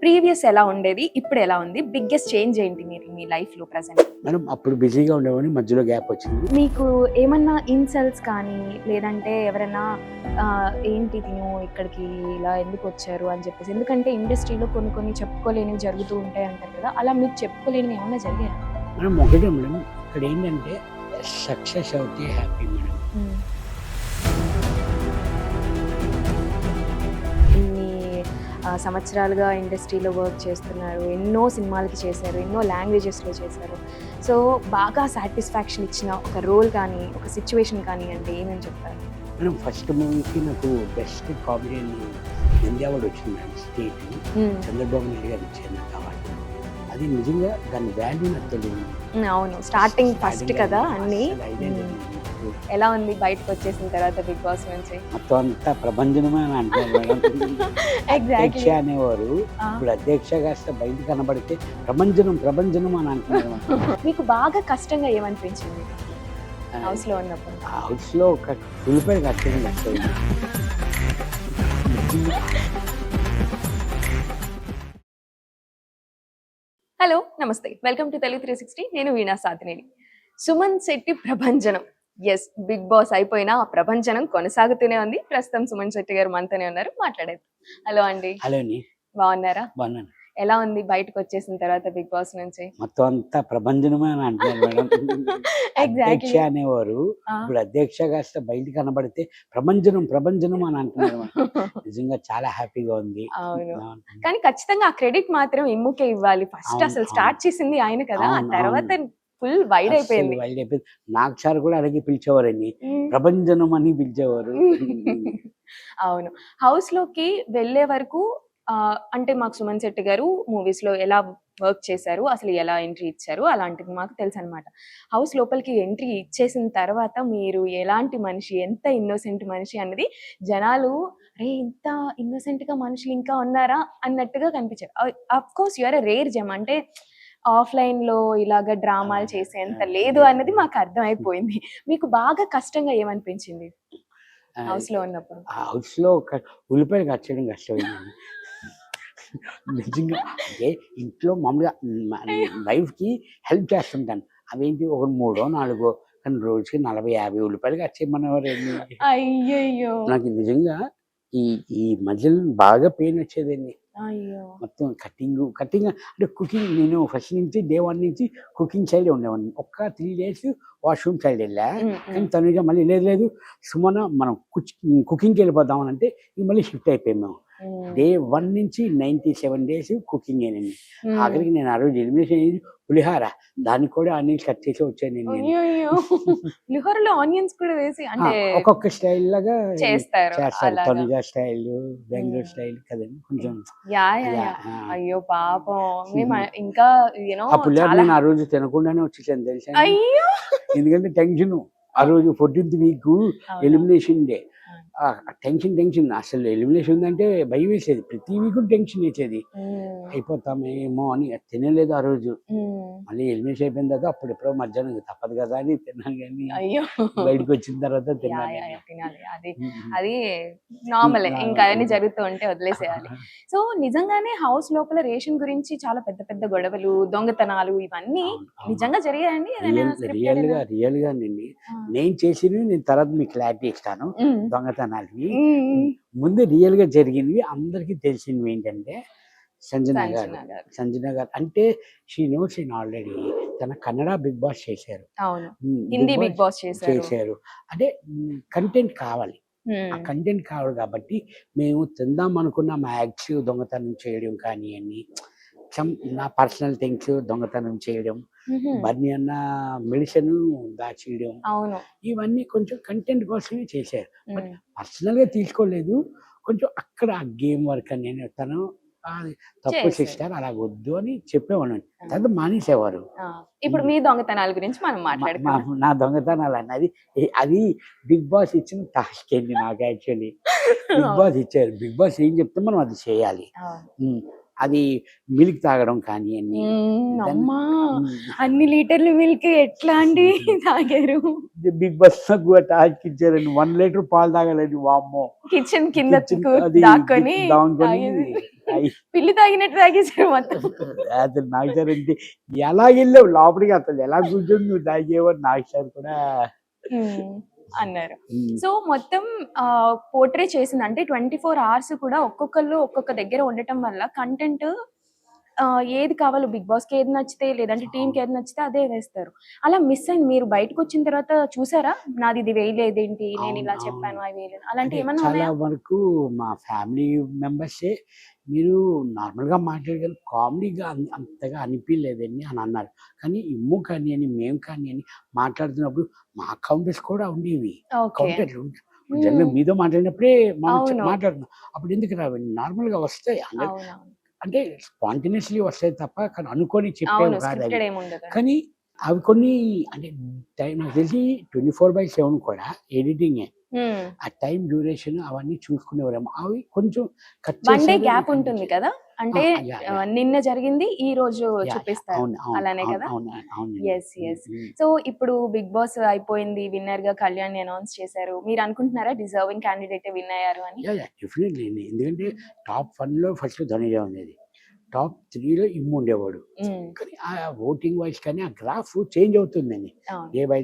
Previous ఎలా ఉండేది? ఇప్పుడు ఎలా ఉంది? బిగ్గెస్ట్ చేంజ్ ఏంటి మీరు మీ లైఫ్‌లో ప్రెజెంట్? మేడం అప్పుడు బిజీగా ఉండేవాడిని, మధ్యలో గ్యాప్ వచ్చింది. మీకు ఏమన్నా ఇన్సల్ట్స్ కానీ, లేదంటే ఎవరైనా ఏంటి తిను ఇక్కడికి ఇలా ఎందుకొచ్చారు అని చెప్పేసి. ఎందుకంటే ఇండస్ట్రీలో కొన్ని కొన్ని చెప్పుకోలేనివి జరుగుతూ ఉంటాయి అంటారు కదా! అలా మీకు చెప్పుకోలేనివి ఏమన్నా జరిగాయా? మేడం ఒకటే మేడం, ఇక్కడ ఏంటంటే సక్సెస్ అవుతే హ్యాపీ మేడం. ఇన్ని సంవత్సరాలుగా ఇండస్ట్రీలో వర్క్ చేస్తున్నారు. ఎన్నో సినిమాలకి చేశారు. ఎన్నో లాంగ్వేజెస్‌లో చేశారు. సో, బాగా సాటిస్ఫాక్షన్ ఇచ్చిన ఒక రోల్ కానీ, ఒక సిట్యుయేషన్ కానీ అంటే ఏమని చెప్తారు? మేడం ఫస్ట్ మూవీకి నాకు బెస్ట్ కామెడియన్ నంది అవార్డు వచ్చింది మేడం. స్టేట్ చంద్రబాబు నాయుడు గారు ఇచ్చారు నాకు అవార్డు. అది నిజంగా దాని వాల్యూ నాకు తెలియదు. అవును. స్టార్టింగ్ ఫస్ట్ కదా అన్నీ. అసలు ఐడియా లేదు. ఎలా ఉంది బయటకు వచ్చేసిన తర్వాత బిగ్ బాస్ నుంచి? మొత్తం అంతా ప్రపంచమే అని అంటారు మేడం. అధ్యక్ష ఎగ్జాక్ట్‌లీ. అనేవారు, ఆ! ఇప్పుడు అధ్యక్ష కాస్త బయట కనబడితే ప్రభంజనం అని అంటున్నారు మేడం. మీకు బాగా కష్టంగా ఏమనిపించింది హౌస్‌లో ఉన్నప్పుడు? హౌస్లో ఒక ఉల్లిపాయ కట్టడం కష్టం. హలో! నమస్తే. Welcome to Telugu 360. నేను వీణా సాతినేని. సుమన్ శెట్టి ప్రభంజనం. యెస్, బిగ్ బాస్ అయిపోయినా ఆ ప్రభంజనం కొనసాగుతూనే ఉంది. ప్రస్తుతం సుమన్ శెట్టి గారు మనతోనే ఉన్నారు. మాట్లాడేద్దాం. హలో అండి. హలో అండి, బాగున్నారా? బాగున్నాను. ఎలా ఉంది బయటకు వచ్చేసిన తర్వాత బిగ్ బాస్ నుంచి? మొత్తం అంతా ప్రభంజనమే అని అంటున్నారు మేడం. అధ్యక్ష ఎగ్జాక్ట్‌లీ. అనేవారు, ఆ! ఇప్పుడు అధ్యక్ష కాస్త బయట కనబడితే ప్రభంజనం అని అంటున్నారు మేడం. నిజంగా చాలా హ్యాపీగా ఉంది. అవును. కానీ ఖచ్చితంగా ఆ క్రెడిట్ మాత్రం ఇమ్ముకే ఇవ్వాలి. ఫస్ట్ అవును, అసలు అవును. స్టార్ట్ చేసింది ఆయన కదా! ఆ అవును, తర్వాత అవును. ఫుల్ వైడ్ అస్సలు అయిపోయింది. వైల్డ్ అయిపోయింది. నాకు సార్ కూడా అలాగే పిలిచేవారండి, హ్మ్. ప్రభంజనం అని పిలిచేవారు. అవును. హౌస్‌లోకి వెళ్ళే వరకు అంటే మాకు సుమన్ శెట్టి గారు మూవీస్‌లో ఎలా వర్క్ చేశారు, అసలు ఎలా ఎంట్రీ ఇచ్చారు అలాంటిది మాకు తెలుసనమాట. హౌస్ లోపలికి ఎంట్రీ ఇచ్చేసిన తర్వాత మీరు ఎలాంటి మనిషి, ఎంత ఇన్నోసెంట్ మనిషి అన్నది జనాలు అరే! ఇంత ఇన్నోసెంట్‌గా మనుషులు ఇంకా ఉన్నారా అన్నట్టుగా కనిపించారు. Of course you are a rare gem. అంటే ఆఫ్‌లైన్‌లో ఇలాగ డ్రామాలు చేసేంత లేదు అన్నది మాకు అర్థమైపోయింది. మీకు బాగా కష్టంగా ఏమనిపించింది హౌస్‌లో ఉన్నప్పుడు? ఆ హౌస్లో ఒక ఉల్లిపాయలు కట్ చేయడం కష్టమైందండి. నిజంగా అంటే ఇంట్లో మామూలుగా వైఫ్కి హెల్ప్ చేస్తుంటాను. అవేంటి ఒక మూడో నాలుగో, కానీ రోజుకి 40-50 ఉల్లిపాయలు కట్ చేయమనేవారండి. అయ్యయ్యో! నాకు నిజంగా ఈ ఈ మధ్యలో బాగా పెయిన్ వచ్చేదండి. అయ్యో! మొత్తం కటింగ్ అంటే కుకింగ్, నేను ఫస్ట్ నుంచి డే 1 నుంచి కుకింగ్ సైడే ఉండేవాడిని. ఒక్క 3 డేస్ వాష్రూమ్ సైడ్ వెళ్ళా. కానీ తనుజ మళ్ళీ లేదు సుమన మనం కుకింగ్కి వెళ్ళిపోదాం అని అంటే ఇంక మళ్ళీ షిఫ్ట్ అయిపోయాం మేము. డే 1 నుంచి 97 డేస్ కుకింగేనండి. ఆఖరికి నేను ఆ రోజు ఎలిమినేషన్ అయ్యేది పులిహార, దానికి కూడా ఆనియన్స్ కట్ చేసి వచ్చానండి నేను. అయ్యయ్యో! పులిహోరలో ఆనియన్స్ కూడా వేసి అంటే ఒక్కొక్క స్టైల్ లాగా చేస్తారు. చేస్తారు. అలాగా. తనుజ స్టైల్, బెంగళూరు స్టైల్ కదండి కొంచెం. యాహ్! అలా అయ్యో పాపం. మేము ఇంకా ఆ పులిహార చాలా నేను ఆ రోజు తినకుండానే వచ్చేసాను తెలుసా అండి. అయ్యో! ఎందుకంటే టెన్షను. ఆ రోజు 14th వీక్ అవునా? Elimination day. అవును. టెన్షన్ అసలు ఎలిమినేషన్ ఉందంటే భయమేసేది. ప్రతి వీకు టెన్షన్ వేసేది. హ్మ్. అయిపోతామేమో అని తినలేదు ఆ రోజు. హ్మ్. మళ్ళీ ఎలిమినేషన్ అయిపోయిన తర్వాత అప్పుడెప్పుడో మధ్యాహ్నం ఇంక తప్పదు కదా అని తిన్నాను గానీ, అయ్యో! బయటకొచ్చిన తర్వాత యాహ్! తిన్నానండి. తినాలి. హ్మ్. అది నార్మలే. ఇంకా అవన్నీ హ్మ్. జరుగుతూ ఉంటే వదిలేసేయాలి. సో, నిజంగానే హౌస్ లోపల రేషన్ గురించి చాలా పెద్ద పెద్ద గొడవలు, దొంగతనాలు ఇవన్నీ అవును, అవును. నిజంగా జరిగాయండి? ఏదైనా స్క్రిప్టెడేనా? రియల్‌గానండి. ఆ! నేను చేసినవి నేను తర్వాత మీకు క్లారిటీ ఇస్తాను. హ్మ్. దొంగతనాలవి. హ్మ్. హ్మ్. ముందు రియల్‌గా జరిగినవి అందరికీ తెలిసినవేంటంటే సంజన గారు. సంజన గారు అంటే షీ నోస్ ఆల్రెడీ. తన కన్నడ బిగ్ బాస్ చేశారు. అవును. Bigg Hindi Boss Bigg Boss చేశారు. చేశారు. అంటే కంటెంట్ కావాలి. ఆ హ్మ్. కంటెంట్ కావాలి కాబట్టి మేము తిందాం అనుకున్న మా యాక్ట్స్ దొంగతనం చేయడం కానియండి, నా పర్సనల్ థింగ్స్ దొంగతనం చేయడం, హుహు. బర్నీ అన్న మెడిసిన్ దాచేయడం, అవును. ఇవన్నీ కొంచెం కంటెంట్ కోసమే చేశారు. బట్ హ్మ్. పర్సనల్‌గా తీసుకోలేదు. కొంచెం అక్కడ గేమ్ వర్క్ అని తను అది తప్పు చేశారు. సిస్టర్ అలాగొద్దు అని చెప్పేవాడిని. ఆ! తర్వాత మానేసేవారు. ఆ! ఇప్పుడు మీ దొంగతనాల గురించి మనం మాట్లాడుకుందాం. నా దొంగతనాలన్నది అది బిగ్ బాస్ ఇచ్చిన టాస్క్ అండి నాకు యాక్చువల్లీ. బిగ్ అవును. బాస్ ఇచ్చారు. బిగ్ బాస్ ఏం చెప్తే మనం అది చేయాలి. అవును. హ్మ్. అది మిల్క్ తాగడం కానివ్వండి. అమ్మా అన్ని లీటర్లు మిల్క్ ఎట్లా అండి తాగారు? బిగ్ బాస్ నాకు టాస్క్ ఇచ్చారండి 1 లీటర్ పాలు తాగాలండి. వామ్మో! కిచెన్ కింద అది దాక్కొని దాంకొని పిల్లి తాగినట్టు తాగేసారు మొత్తం. అసలు నాకు సార్ అంటే ఎలా వెళ్ళావు లోపలికి, అసలు ఎలా కూర్చొని నువ్వు తాగేవని నాకు సార్ కూడా అన్నారు. సో మొత్తం పోర్ట్రే చేసింది అంటే 24 hours కూడా ఒక్కొక్కళ్ళు ఒక్కొక్క దగ్గర ఉండటం వల్ల కంటెంట్ ఏది కావాలో బిగ్ బాస్కి ఏది నచ్చితే లేదంటే టీంకి ఏది నచ్చితే అదే వేస్తారు. అలా మిస్ అయింది. మీరు బయటకు వచ్చిన తర్వాత చూసారా నాది ఇది వేయలేదేంటి, నేను ఇలా చెప్పాను అవి వేయలేదు అలాంటి ఏమన్నా చాలా ఉన్నాయా? వరకు మా ఫ్యామిలీ మెంబర్సే మీరు నార్మల్గా మాట్లాడగలరు, కామెడీగా అంతగా అనిపించలేదండి అని అన్నారు. కానీ ఇమ్ము కానీ అని మేము కానీ అని మాట్లాడుతున్నప్పుడు మా కౌంటర్స్ కూడా ఉండేవి. కౌంటర్లు జనరల్ మీతో మాట్లాడినప్పుడే మాట్లాడుతున్నాం. అప్పుడు ఎందుకు రావండి, నార్మల్గా వస్తాయి. అంటే స్పాంటేనియస్లీ వస్తాయి తప్ప కానీ అనుకొని చెప్పేవి కాదు అవి. కానీ అవి కొన్ని అంటే టైం నాకు తెలిసి 24/7 కూడా ఎడిటింగే. ఆ టైం డ్యూరేషన్ అవన్నీ చూసుకునేవారేమో. అవి కొంచెం వన్ డే గ్యాప్ ఉంటుంది కదా, అంటే నిన్న జరిగింది ఈ రోజు చూపిస్తారు అలానే కదా. Yes yes. సో ఇప్పుడు బిగ్ బాస్ అయిపోయింది, విన్నర్ గా కళ్యాణ్ అనౌన్స్ చేశారు. మీరు అనుకుంటున్నారా డిజర్వింగ్ క్యాండిడేట్ విన్ అయ్యారు అని? డెఫినెట్లీ. ఎందుకంటే టాప్ 1లో ఫస్ట్ ధనుజ ఉండేది, టాప్ 3లో ఇమ్ము ఉండేవాడు. కానీ ఆ ఓటింగ్ వైజ్ కానీ ఆ గ్రాఫ్ చేంజ్ అవుతుందండి. డే బై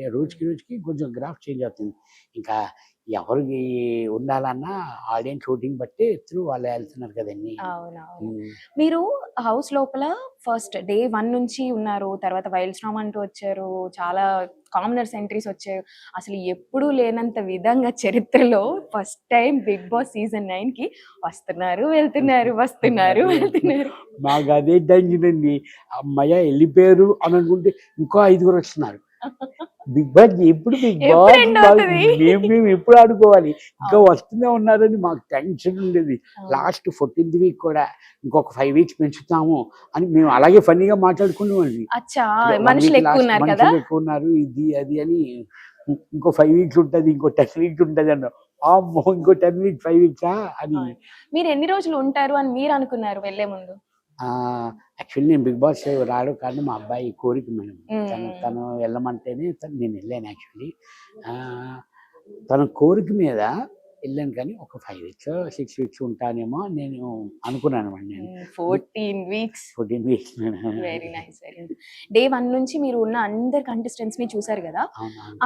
డే రోజుకి కొంచెం గ్రాఫ్ చేంజ్ అవుతుంది. ఇంకా ఎవరికి ఉండాలన్నా ఆడియన్స్ ఓటింగ్ బట్టి త్రూ వాళ్ళు వెళ్తున్నారు కదండి. మీరు హౌస్ లోపల ఫస్ట్ డే 1 నుంచి ఉన్నారు, తర్వాత వైల్డ్ స్టామ్ అంటూ వచ్చారు, చాలా కామనర్స్ ఎంట్రీస్ వచ్చారు. అసలు ఎప్పుడూ లేనంత విధంగా చరిత్రలో first time Bigg Boss season 9కి వస్తున్నారు వెళ్తున్నారు వస్తున్నారు వెళ్తున్నారు. మాకు అదే టెన్షన్ అండి. అమ్మయ్య వెళ్ళిపోయారు అని అనుకుంటే ఇంకో 5 వస్తున్నారు. బిగ్ బాస్ ఎప్పుడు మేము ఎప్పుడు ఆడుకోవాలి, ఇంకా వస్తూనే ఉన్నారని మాకు టెన్షన్ ఉండేది. లాస్ట్ 14th వీక్ కూడా ఇంకొక 5 weeks పెంచుతాము అని మేము అలాగే ఫన్నీగా మాట్లాడుకునేవాళ్ళం. మనుషులు ఎక్కువ ఉన్నారు ఇది అది అని. ఇంకో 5 weeks ఉంటుంది, ఇంకో 10 weeks ఉంటుంది అన్నారు. అమ్మో ఇంకో 10 weeks 5 weeks అని. మీరు ఎన్ని రోజులు ఉంటారు అని మీరు అనుకున్నారు వెళ్ళే ముందు? యాక్చువల్లీ నేను బిగ్ బాస్ రావడం కానీ మా అబ్బాయి కోరిక మేడం. తను వెళ్ళమంటేనే నేను వెళ్ళాను. యాక్చువల్లీ తన కోరిక మీద వెళ్ళాను. కానీ ఒక 5 weeks 6 weeks ఉంటానేమో నేను అనుకున్నాను అండి. 14 weeks. Very nice. డే 1 నుంచి మీరు ఉన్న అందరు కంటెస్టెంట్స్ ని చూసారు కదా,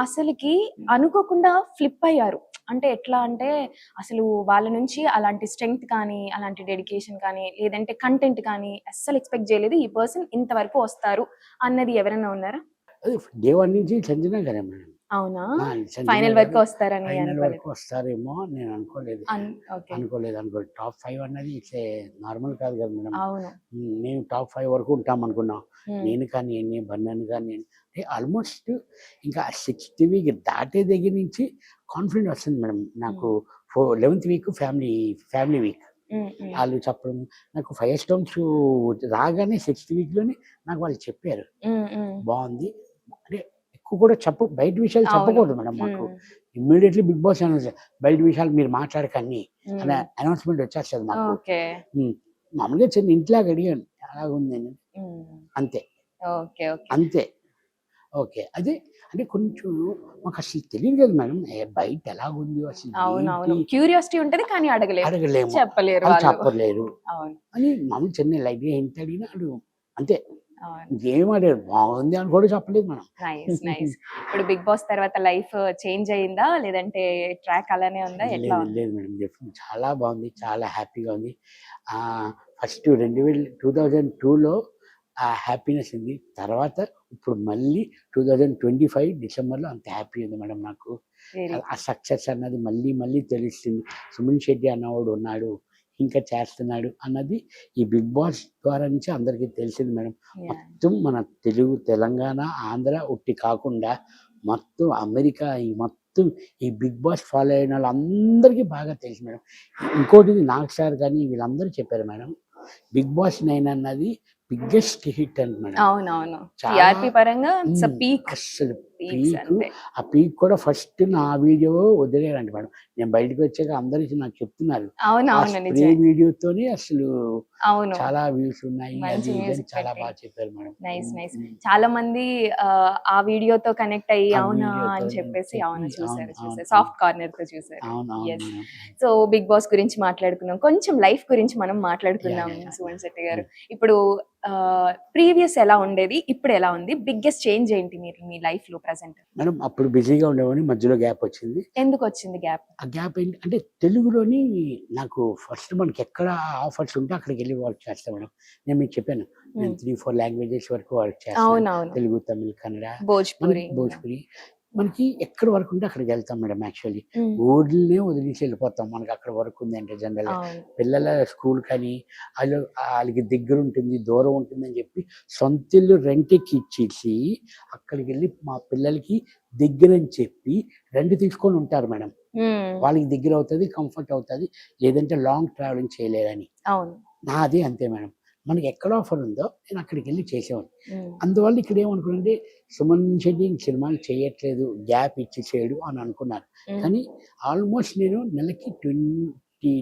అసలుకి అనుకోకుండా ఫ్లిప్ అయ్యారు. అంటే ఎట్లా అంటే అసలు వాళ్ళ నుంచి అలాంటి స్ట్రెంగ్త్ కానీ అలాంటి డెడికేషన్ కానీ లేదంటే కంటెంట్ కానీ అస్సలు ఎక్స్పెక్ట్ చేయలేదు, ఈ పర్సన్ ఇంతవరకు వస్తారు అన్నది ఎవరైనా ఉన్నారా? డే 1 నుంచి సంజన గారే మేడం. అవునా? ఫైనల్ వరకు వస్తారని వస్తారేమో నేను అనుకోలేదు. టాప్ 5 అన్నది ఇట్లా నార్మల్ కాదు కదా మేడం. మేము టాప్ 5 వరకు ఉంటాం అనుకున్నాం. నేను కానీ బన్నన్ కానీ ఆల్మోస్ట్ ఇంకా 6th వీక్ దాటే దగ్గర నుంచి కాన్ఫిడెంట్ వస్తుంది మేడం నాకు. 11th వీక్ ఫ్యామిలీ వీక్ వాళ్ళు చెప్పడం నాకు 5 stones రాగానే 6th వీక్లోనే నాకు వాళ్ళు చెప్పారు బాగుంది అంటే. ఎక్కువ కూడా బయట విషయాలు చెప్పకూడదు మేడం. మాకు ఇమ్మీడియట్లీ బిగ్ బాస్ అనౌన్స్ బయట విషయాలు మీరు మాట్లాడకండి అనే అనౌన్స్మెంట్ వచ్చేస్తుంది మాకు. మామూలుగా చిన్న ఇంట్లాగా అడిగాను అలాగుంది అంతే అంతే. ఓకే అదే అంటే కొంచెం మాకు అసలు తెలియదు కదా మేడం బయట ఎలాగుంది అసలు. క్యూరియాసిటీ ఉంటుంది కానీ అడగలేము చెప్పలేరు అని మామూలు చిన్న లైట్గా ఎంత అడిగినాడు అంతే. ఏం ఆడారు బాగుంది అని కూడా చెప్పలేదు మనం. Nice nice. ఇప్పుడు బిగ్ బాస్ తర్వాత లైఫ్ చేంజ్ అయిందా లేదంటే ట్రాక్ అలానే ఉందా? లేదు మేడం, చాలా బాగుంది, చాలా హ్యాపీగా ఉంది. ఫస్ట్ 2002లో ఆ హ్యాపీనెస్ ఉంది. తర్వాత ఇప్పుడు మళ్ళీ 2025 డిసెంబర్లో అంత హ్యాపీ ఉంది మేడం నాకు. ఆ సక్సెస్ అన్నది మళ్ళీ తెలుస్తుంది. సుమన్ శెట్టి అన్నవాడు ఉన్నాడు, ఇంకా చేస్తున్నాడు అన్నది ఈ బిగ్ బాస్ ద్వారా నుంచి అందరికీ తెలిసింది మేడం. మొత్తం మన తెలుగు, తెలంగాణ, ఆంధ్ర ఒట్టి కాకుండా మొత్తం అమెరికా మొత్తం ఈ బిగ్ బాస్ ఫాలో అయిన వాళ్ళందరికీ బాగా తెలుసు మేడం. ఇంకోటి నాగ్ సార్ కానీ వీళ్ళందరూ చెప్పారు మేడం, బిగ్ బాస్ 9 అన్నది బిగ్గెస్ట్ హిట్ అండి మేడం. అవునవును. చాలా టీఆర్‌పీ పరంగా ఇట్స్ అ హ్మ్. పీక్. అస్సలు పీక్స్ పీకు. అంతే. ఆ పీక్ కూడా ఫస్ట్ నా వీడియో వదిలేరంట మేడం. నేను బయటకి వచ్చాక అందరూ నాకు చెప్తున్నారు. ఆ అవునవును. స్ప్రే నిజమే. వీడియోతోని అసలు అవును. చాలా వ్యూస్ ఉన్నాయి. మంచి అది ఇది అని మ్యూజిక్ చాలా పెట్టి. బాగా చెప్పారు మేడం. నైస్. హ్మ్. నైస్. హ్మ్. చాలా మంది ఆ వీడియోతో కనెక్ట్ అయ్యి ఆ అవునా అని వీడియోతోని చెప్పేసి చెప్పి అవును అవును. చూసారు. అవును. చూసారు. అవును. సాఫ్ట్ కార్నర్‌తో చూసారు. అవును. అవును yes. Madam. So 'Bigg Boss' గురించి మాట్లాడుకున్నాం. కొంచెం లైఫ్ గురించి మనం యాహ్! మాట్లాడుకుందాం యాహ్! యాహ్! సుమన్ శెట్టి గారు. హ్మ్. ఇప్పుడు ప్రీవియస్ ఎలా ఉండేది? ఇప్పుడు ఎలా ఉంది? బిగ్గెస్ట్ చేంజ్ ఏంటి మీరు మీ లైఫ్‌లో ప్రెజెంట్? మేడం అప్పుడు బిజీగా ఉండేవాడిని. మధ్యలో గ్యాప్ వచ్చింది. ఎందుకొచ్చింది గ్యాప్? ఆ గ్యాప్ ఏంటి అంటే తెలుగులోని నాకు ఫస్ట్ మనకెక్కడ ఆఫర్స్ ఉంటే అక్కడికెళ్ళి వర్క్ చేస్తా మేడం. నేను మీకు చెప్పాను. నేను హ్మ్. 3, 4 లాంగ్వేజెస్ వరకు వర్క్ చేస్తున్నాను. అవునవును. తెలుగు, తమిళ్, కన్నడ, మనకి భోజ్‌పురి. భోజ్పురి. మనకి ఎక్కడి వరకు ఉంటే అక్కడికెళ్తాం మేడం యాక్చువల్లీ. హ్మ్. ఊర్లనే వదిలేసి వెళ్ళిపోతాం. మనకు అక్కడ వర్క్ ఉంది అంటే జనరల్‌గా. అవును. పిల్లల స్కూల్ కానీ ఆళ్ళకి దగ్గరుంటుంది, దూరం ఉంటుందని చెప్పి సొంతిల్లు రెంట్‌కి ఇచ్చేసి అక్కడికెళ్ళి మా పిల్లలకి దగ్గరని చెప్పి రెంట్ తీసుకొని ఉంటారు మేడం. హ్మ్. వాళ్ళకి దగ్గరవుతది, కంఫర్ట్ అవుతది. లేదంటే లాంగ్ ట్రావెలింగ్ చేయలేరని. అవును. నాది అంతే మేడం. మనకి ఎక్కడ ఆఫర్ ఉందో నేను అక్కడికెళ్ళి చేసేవాడిని. హ్మ్. అందువల్ల ఇక్కడేమనుకున్నానంటే 'సుమన్ శెట్టి ఇంక సినిమాలు చేయట్లేదు. గ్యాప్ ఇచ్చేసాడు' అని అనుకున్నారు. హ్మ్. కానీ ఆల్మోస్ట్ నేను నెలకి 20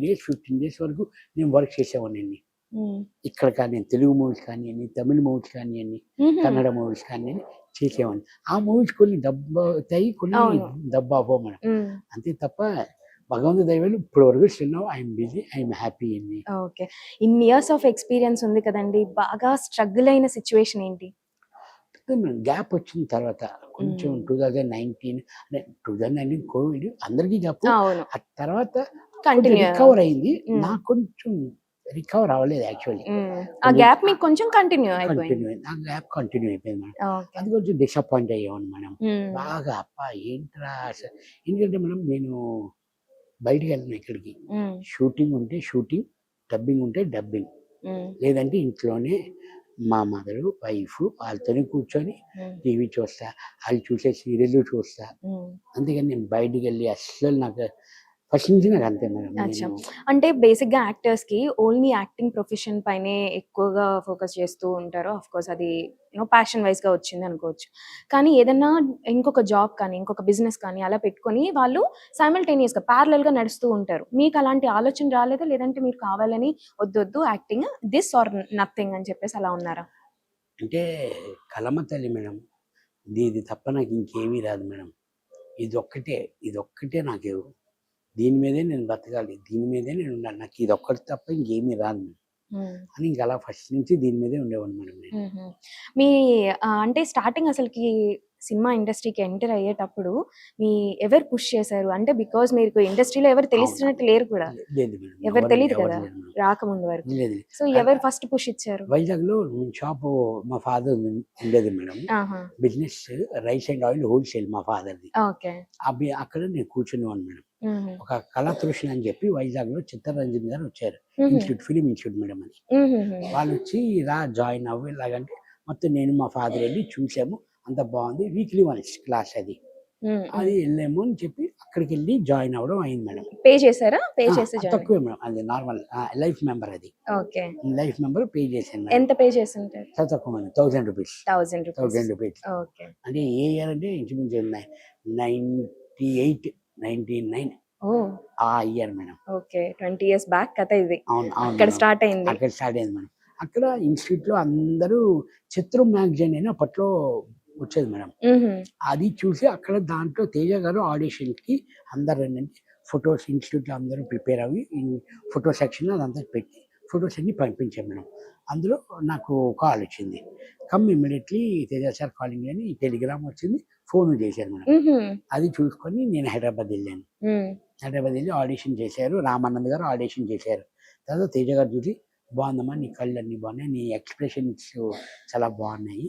డేస్, 15 డేస్ వరకు నేను వర్క్ చేసేవాడినండి. హ్మ్. ఇక్కడ కానీ తెలుగు మూవీస్ కానియండి, తమిళ్ మూవీస్ కానియండి, హుహు. కన్నడ మూవీస్ కానియండి చేసేవాడిని. ఆ మూవీస్ కొన్ని డబ్బవుతాయి. కొన్ని అవును. డబ్బవ్వవు మేడం. హ్మ్. అంతే తప్ప భగవంతుడి దయ వల్ల ఇప్పటి వరకు still now I am busy. I am happy అండి. ఓకే. ఇన్ని ఇయర్స్ ఆఫ్ ఎక్స్‌పీరియన్స్ ఉంది కదండీ! బాగా స్ట్రగుల్ అయిన సిట్యుయేషన్ ఏంటి? గ్యాప్ వచ్చిన తర్వాత కొంచెం హ్మ్. 2019 అంటే 2019 కోవిడ్ అందరికీ గ్యాపు. అవును. ఆ తర్వాత కొంచెం కంటిన్యూ. రికవర్ అయింది. హ్మ్. నాకు కొంచెం రికవర్ అవ్వలేదు యాక్చువల్లీ. హ్మ్. ఆ కొంచెం గ్యాప్ మీకు కొంచెం కంటిన్యూ అయిపోయింది. కంటిన్యూ అయింది. ఆ గ్యాప్ కంటిన్యూ అయిపోయింది మేడం. ఓకే. అది కొంచెం డిసప్పాయింట్ అయ్యామని మేడం. హ్మ్. బాగా అబ్బా! ఏంట్రా ఎందుకంటే మేడం నేను బయటికెళ్ళను ఎక్కడికి. హ్మ్. షూటింగ్ ఉంటే షూటింగ్, డబ్బింగ్ ఉంటే డబ్బింగ్. హ్మ్. లేదంటే ఇంట్లోనే మా మదరు, వైఫు వాళ్ళతోనే కూర్చొని హ్మ్. టీవీ చూస్తా. ఆళ్ళు చూసే సీరియల్లు చూస్తా. హ్మ్. అంతేగాని నేను బయటికెళ్ళి అస్సలు నాకు ఫస్ట్ నుంచి నాకు అంతే మేడం. అచ్చా! నేను అంటే బేసిక్‌గా యాక్టర్స్‌కి ఓన్లీ యాక్టింగ్ ప్రొఫెషన్ పైనే ఎక్కువగా ఫోకస్ చేస్తూ ఉంటారు. ఆఫ్‌కోర్స్ అది ప్యాషన్ వైస్‌గా వచ్చిందనుకోవచ్చు. కానీ ఏదన్నా ఇంకొక జాబ్ కానీ, ఇంకొక బిజినెస్ కానీ అలా పెట్టుకొని వాళ్ళు సైమల్టేనియస్‌గా ప్యారలెల్‌గా నడుస్తూ ఉంటారు. మీకు అలాంటి ఆలోచన రాలేదా? లేదంటే మీరు కావాలని వద్దొద్దు యాక్టింగ్ దిస్ ఆర్ నథింగ్ అని చెప్పేసి అలా ఉన్నారా? అంటే కలమ తల్లి మేడం. ఇది తప్ప నాకు ఇంకేమీ రాదు మేడం. ఇదొక్కటే, ఇదొక్కటే నాకు దీని మీదే నేను బతకాలి. దీని మీదే నేనుండాలి. నాకు ఇదొక్కటి తప్ప ఇంకేమీ రాదు మేడం. హ్మ్. అని ఇంక అలా ఫస్ట్ నుంచి దీని మీదే ఉండేవాడిని మేడం నేను. హుహు. మీ అంటే స్టార్టింగ్ అసలకి సినిమా ఇండస్ట్రీకి ఎంటర్ అయ్యేటప్పుడు ఎవరు పుష్ చేశారు? అంటే బికాజ్ మీకు ఇండస్ట్రీలో ఎవరు అవును. తెలిసినట్టు లేరు కూడా. లేదు మేడం. ఎవరు తెలీదు ఎవరు కదా! లేరు మేడం. రాకముందు వరకు. లేదు. సో, అన్ ఎవరు ఫస్ట్ పుష్ ఇచ్చారు? వైజాగ్‌లో షాపు మా ఫాదర్‌ది ఉండేది మేడం. ఆహా! Business rice and oil wholesale మా ఫాదర్‌ది. ఓకే. అక్కడ నేను కూర్చునేవాడిని మేడం. హుహు. ఒక కళాతృష్ణ అని చెప్పి వైజాగ్‌లో చిత్తరంజన్ గారు వచ్చారు. హుహు. ఫిల్మ్ ఇన్‌స్టిట్యూట్ మేడం అది. హుహుహు. వాళ్ళొచ్చి "రా జాయిన్ అవ్వు" ఇలాగంటే మొత్తం నేను మా ఫాదర్ ఎళ్లి చూసాము. అంతా బావుంది. వీక్లీ వన్స్ క్లాస్ అది. హ్మ్. హ్మ్. అది ఎళ్ళాము అని చెప్పి అక్కడికెళ్ళి జాయిన్ అవ్వడం అయింది మేడం. పే చేసారా? పే ఆ! చేసి అది జాయిన్ తక్కువే మేడం. అది నార్మల్ లైఫ్ మెంబర్ అది. ఓకే. లైఫ్ మెంబర్ పే చేశాను మేడం. ఎంత పే చేసుంటారు? చాలా తక్కువ మేడం. రూ. రూ. 1000. 1000 ఓకే. అంటే ఏ ఇయర్ అంటే ఇంచుమించు 98, 99 ఓహ్! ఆ year madam. Okay. 20 years back కథ ఇది. అవును. అవును అక్కడ మేడం. స్టార్ట్ అయింది. అక్కడ స్టార్ట్ అయింది మేడం. అక్కడ ఇన్‌స్టిట్యూట్‌లో అందరూ 'చిత్రం' మ్యాగజైన్ అని అప్పట్లో వచ్చేది మేడం. హుహు. అది చూసి అక్కడ దాంట్లో తేజ గారు ఆడిషన్‌కి అందరు రండంటే ఫోటోస్ ఇన్‌స్టిట్యూట్‌లో అందరూ ప్రిపేర్ అవ్వి ఫోటో సెక్షన్ అదంతా పెట్టి ఫోటోస్ అన్నీ పంపించాం మేడం. అందులో నాకు కాల్ వచ్చింది. Come immediately Teja sir calling అని టెలిగ్రామ్ వచ్చింది. ఫోను చేశారు మేడం. హుహు. అది చూసుకొని నేను హైదరాబాద్ ఎళ్ళాను. హ్మ్. హైదరాబాద్ ఎళ్లి ఆడిషన్ చేశారు. రామానంద్ గారు ఆడిషన్ చేశారు. తర్వాత తేజ గారు చూసి "బావుందమ్మా! నీ కళ్ళన్నీ బాగున్నాయి. నీ ఎక్స్‌ప్రెషన్స్ చాలా బాగున్నాయి.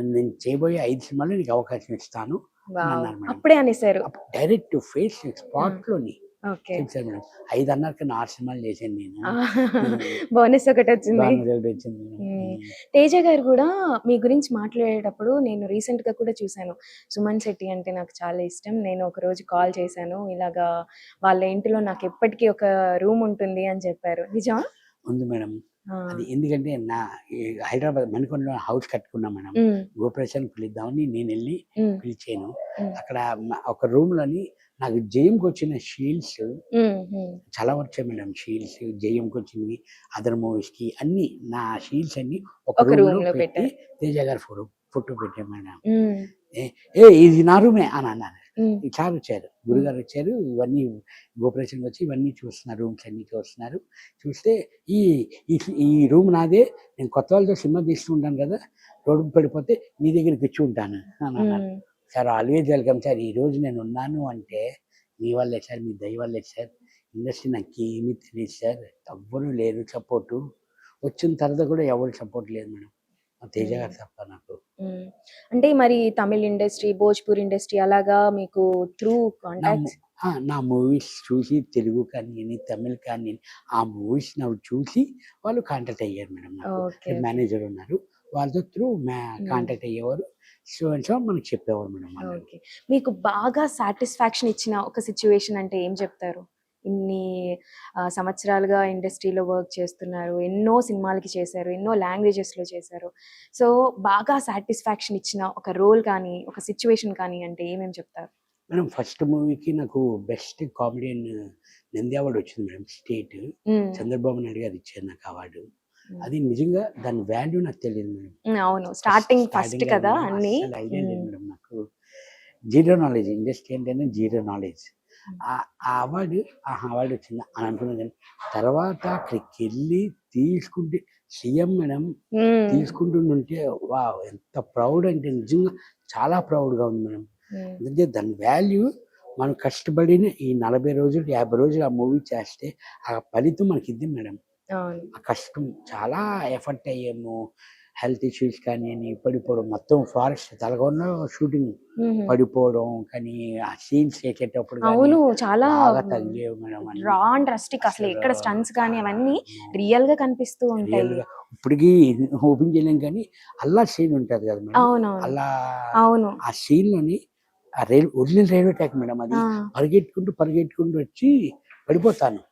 నేను చేయబోయే 5 సినిమాల్లో నీకు అవకాశం ఇస్తాను" అని వావ్! అన్నారు మేడం. అప్పుడే అనేసారు. డైరెక్ట్ ఫేస్ ఆ! స్పాట్‌లోని ఓకే. చెప్పేసారు మేడం. 5 అన్నారు కానీ 6 సినిమాలు చేశాను నేను. ఆ! హ్మ్. బోనస్ ఒకటొచ్చింది. బాగా రిజల్ట్ వచ్చింది మేడం. హ్మ్. హ్మ్. తేజ గారు గూడా మీ గురించి మాట్లాడేటప్పుడు నేను రీసెంట్‌గా కూడా చూసాను. సుమన్ శెట్టి అంటే నాకు చాలా ఇష్టం. నేను ఒకరోజు కాల్ చేశాను. ఇలాగా వాళ్ళ ఇంటిలో నాకెప్పటికి ఒక రూమ్ ఉంటుంది అని చెప్పారు. నిజమా? ఉంది మేడం. అది ఎందుకంటే ఈ హైదరాబాద్ మణికొండలో హౌస్ కట్టుకున్నాం మేడం. గోప్రసాద్‌ని పిలుద్దామని నేను వెళ్ళి పిలిచాను. అక్కడ ఒక రూమ్‌లోని నాకు జయంకి వచ్చిన షీల్డ్స్ చాలా వచ్చాయి మేడం. షీల్డ్స్ జయంకి వచ్చినవి, అదర్ మూవీస్‌కి అన్నీ నా షీల్డ్స్ అన్నీ ఒక రూమ్‌లో పెట్టి తేజ గారి ఫోటో పెట్టాను మేడం. ఇది నా రూమే అని అన్నారు. సార్ వచ్చారు, గురుగారు వచ్చారు, ఇవన్నీ గోపరేషన్ వచ్చి ఇవన్నీ చూస్తున్నారు, రూమ్స్ అన్ని చూస్తున్నారు. చూస్తే ఈ ఈ రూమ్ నాదే, నేను కొత్త వాళ్ళతో సినిమా తీస్తుంటాను కదా, రోడ్డు పడిపోతే నీ దగ్గరికి ఇచ్చి ఉంటాను అని అన్నారు. సార్ ఆల్వేజ్ వెల్కమ్ సార్, ఈరోజు నేను ఉన్నాను అంటే మీ వల్లే సార్, మీ దయ వల్లే సార్. ఇండస్ట్రీ నాకు ఏమీ తెలియదు సార్, ఎవ్వరూ లేరు సపోర్టు. వచ్చిన తర్వాత కూడా ఎవరు సపోర్ట్ లేదు మేడం, తేజ గారు తప్ప నాకు. అంటే మరి తమిళ్ ఇండస్ట్రీ, భోజ్పూర్ ఇండస్ట్రీ అలాగా మీకు త్రూ కాంటాక్ట్స్? నా మూవీస్ చూసి తెలుగు కానీ తమిళ్ కానీ ఆ మూవీస్ నాకు చూసి వాళ్ళు కాంటాక్ట్ అయ్యారు మేడం. నాకు మేనేజర్ ఉన్నారు, వాళ్ళతో త్రూ కాంటాక్ట్ అయ్యేవారు. సో అండ్ సో మనకి చెప్పేవారు మేడం. ఓకే, మీకు బాగా సాటిస్ఫాక్షన్ ఇచ్చిన ఒక సిచ్యువేషన్ అంటే ఏం చెప్తారు? ఇన్ని సంవత్సరాలుగా ఇండస్ట్రీలో వర్క్ చేస్తున్నారు, ఎన్నో సినిమాలకి చేశారు, ఎన్నో లాంగ్వేజెస్లో చేశారు. సో బాగా సాటిస్ఫాక్షన్ ఇచ్చిన ఒక రోల్ కానీ ఒక సిచ్యువేషన్ కానీ అంటే ఏమేమి చెప్తారు మేడం? ఫస్ట్ మూవీకి నాకు బెస్ట్ కామెడియన్ నంది అవార్డు వచ్చింది మేడం, స్టేట్. చంద్రబాబు నాయుడు గారు ఇచ్చారు నాకు అవార్డు. అది నిజంగా దాని వాల్యూ నాకు తెలియదు మేడం. అవును, స్టార్టింగ్ ఫస్ట్ కదా అన్ని. ఐడియా లేదు మేడం, నాకు జీరో నాలెడ్జ్, ఇండస్ట్రీ అంటేనే జీరో నాలెడ్జ్. ఆ అవార్డు వచ్చింది అని అనుకున్నాను, కానీ తర్వాత అక్కడికి వెళ్ళి తీసుకుంటే సీఎం మేడం తీసుకుంటుంటే వా ఎంత ప్రౌడ్ అంటే నిజంగా చాలా ప్రౌడ్గా ఉంది మేడం. ఎందుకంటే దాని వాల్యూ మనం కష్టపడిన ఈ 40 రోజులు 50 రోజులు ఆ మూవీ చేస్తే ఆ ఫలితం మనకి ఇది మేడం. ఆ కష్టం చాలా ఎఫర్ట్ అయ్యాము. హెల్త్ ఇష్యూస్ కానీ పడిపోవడం, మొత్తం ఫారెస్ట్ తలగొన్న షూటింగ్ పడిపోవడం, కానీ ఆ సీన్స్ చేసేటప్పుడు చాలా తగిలేవు మేడం. రా అండ్ రస్టిక్, అసలు ఎక్కడ స్టంట్స్ కానీ అవన్నీ రియల్ గా కనిపిస్తూ ఉంటాయి. ఇప్పటికి ఓపెన్ చేయలేం, కానీ అల్లా సీన్ ఉంటది కదా మేడం, అలా ఆ సీన్ లోని ఒరిజినల్ రైల్వే ట్రాక్ మేడం. అది పరిగెట్టుకుంటూ వచ్చి పడిపోతాను,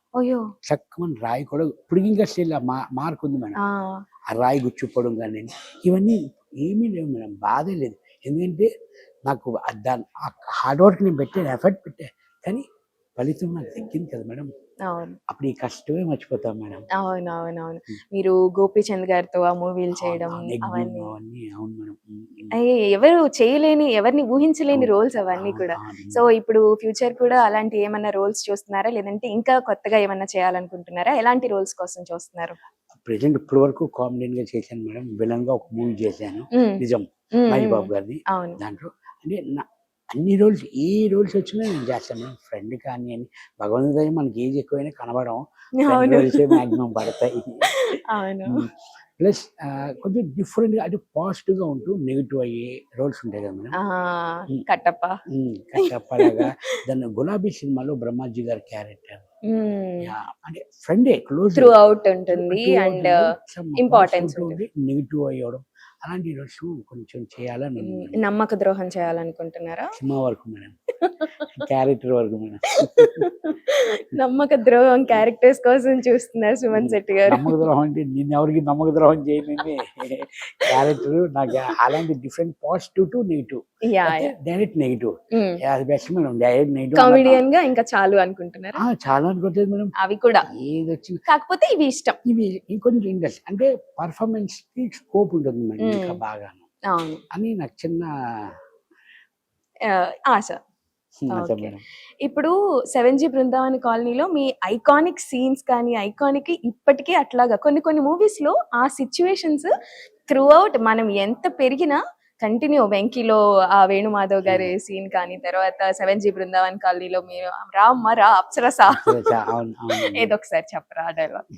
చక్కమని రాయి కూడా ఇప్పటికి ఇంకా స్టిల్ మార్క్ ఉంది మేడం. ఆ రాయి గుచ్చిపోవడం కానీ ఇవన్నీ ఏమీ లేవు మేడం, బాధే లేదు. ఎందుకంటే నాకు దాని హార్డ్ వర్క్ నేను పెట్టాను, ఎఫర్ట్ పెట్టాను, కానీ ఫలితం నాకు దక్కింది కదా మేడం. అప్పుడు ఈ కష్టమే మర్చిపోతాం మేడం. అవునవునవును, మీరు గోపీచంద్ గారితో ఆ మూవీలు చేయడం అవన్నీ అవును మేడం, ఎవరు చేయలేని, ఎవరిని ఊహించలేని రోల్స్ అవన్నీ కూడా. సో ఇప్పుడు ఫ్యూచర్ కూడా అలాంటి ఏమన్నా రోల్స్ చూస్తున్నారా, లేదంటే ఇంకా కొత్తగా ఏమన్నా చేయాలనుకుంటున్నారా? ఎలాంటి రోల్స్ కోసం చూస్తున్నారు? ప్రెసెంట్ ఇప్పటి వరకు కామెడీన్ గా చేశాను మేడం, విలన్ గా ఒక మూవీ చేశాను, నిజం, మహేష్ బాబు గారిది. దాంట్లో అంటే అన్ని రోల్స్, ఏ రోల్స్ వచ్చినా నేను చేస్తాను మేడం. ఫ్రెండ్ కానీ అని భగవంతుడు మనకి ఏజ్ ఎక్కువైనా కనబడం, మ్యాక్సిమం పడతాయి. ప్లస్ కొంచెం డిఫరెంట్ గా అంటే పాజిటివ్ గా ఉంటూ నెగిటివ్ అయ్యే రోల్స్ ఉంటాయి కదా మేడం. కట్టప్పలాగా దాన్ని గులాబీ సినిమాలో బ్రహ్మాజీ గారి క్యారెక్టర్ అంటే ఫ్రెండే క్లోజ్ త్రూ అవుట్ ఉంటుంది అండ్ ఇంపార్టెన్స్ ఉంటుంది, నెగిటివ్ అయ్యడం అలాంటి రోల్స్ కొంచెం చేయాలని. నమ్మక ద్రోహం చేయాలనుకుంటున్నారా? సినిమా వరకు మేడం, క్యారెక్టర్ వరకు మేడం. నమ్మక ద్రోహం క్యారెక్టర్స్ కోసం చూస్తున్నారు సుమన్ శెట్టి గారు. నమ్మక ద్రోహం అంటే నేను ఎవరికి నమ్మక ద్రోహం చేయలేని క్యారెక్టర్ నాకు. అలాంటి different positive to negative, direct negative best madam. Direct negative comedian గా ఇంకా చాలు అనుకుంటున్నారా? చాలా అనుకోవట్లేదు మేడం, అవి కూడా ఏది వచ్చింది. కాకపోతే ఇవి ఇష్టం, ఇవి ఇంకొంచెం ఇంట్రెస్ట్ అంటే పర్ఫార్మెన్స్ కి స్కోప్ ఉంటుంది మేడం ఇంకా బాగాను అని నాకు చిన్న ఆశ. ఇప్పుడు 7G బృందావన్ కాలనీలో మీ ఐకానిక్ సీన్స్ కానీ ఐకానిక్ ఇప్పటికీ అట్లాగా కొన్ని మూవీస్ లో ఆ సిచ్యువేషన్స్ త్రూ అవుట్ మనం ఎంత పెరిగినా కంటిన్యూ. వెంకీలో ఆ వేణుమాధవ్ గారి సీన్ కానీ, తర్వాత 7G బృందావన్ కాలనీలో మీరు రా అప్సరసా ఏదో ఒకసారి చెప్పరా డైలాగ్.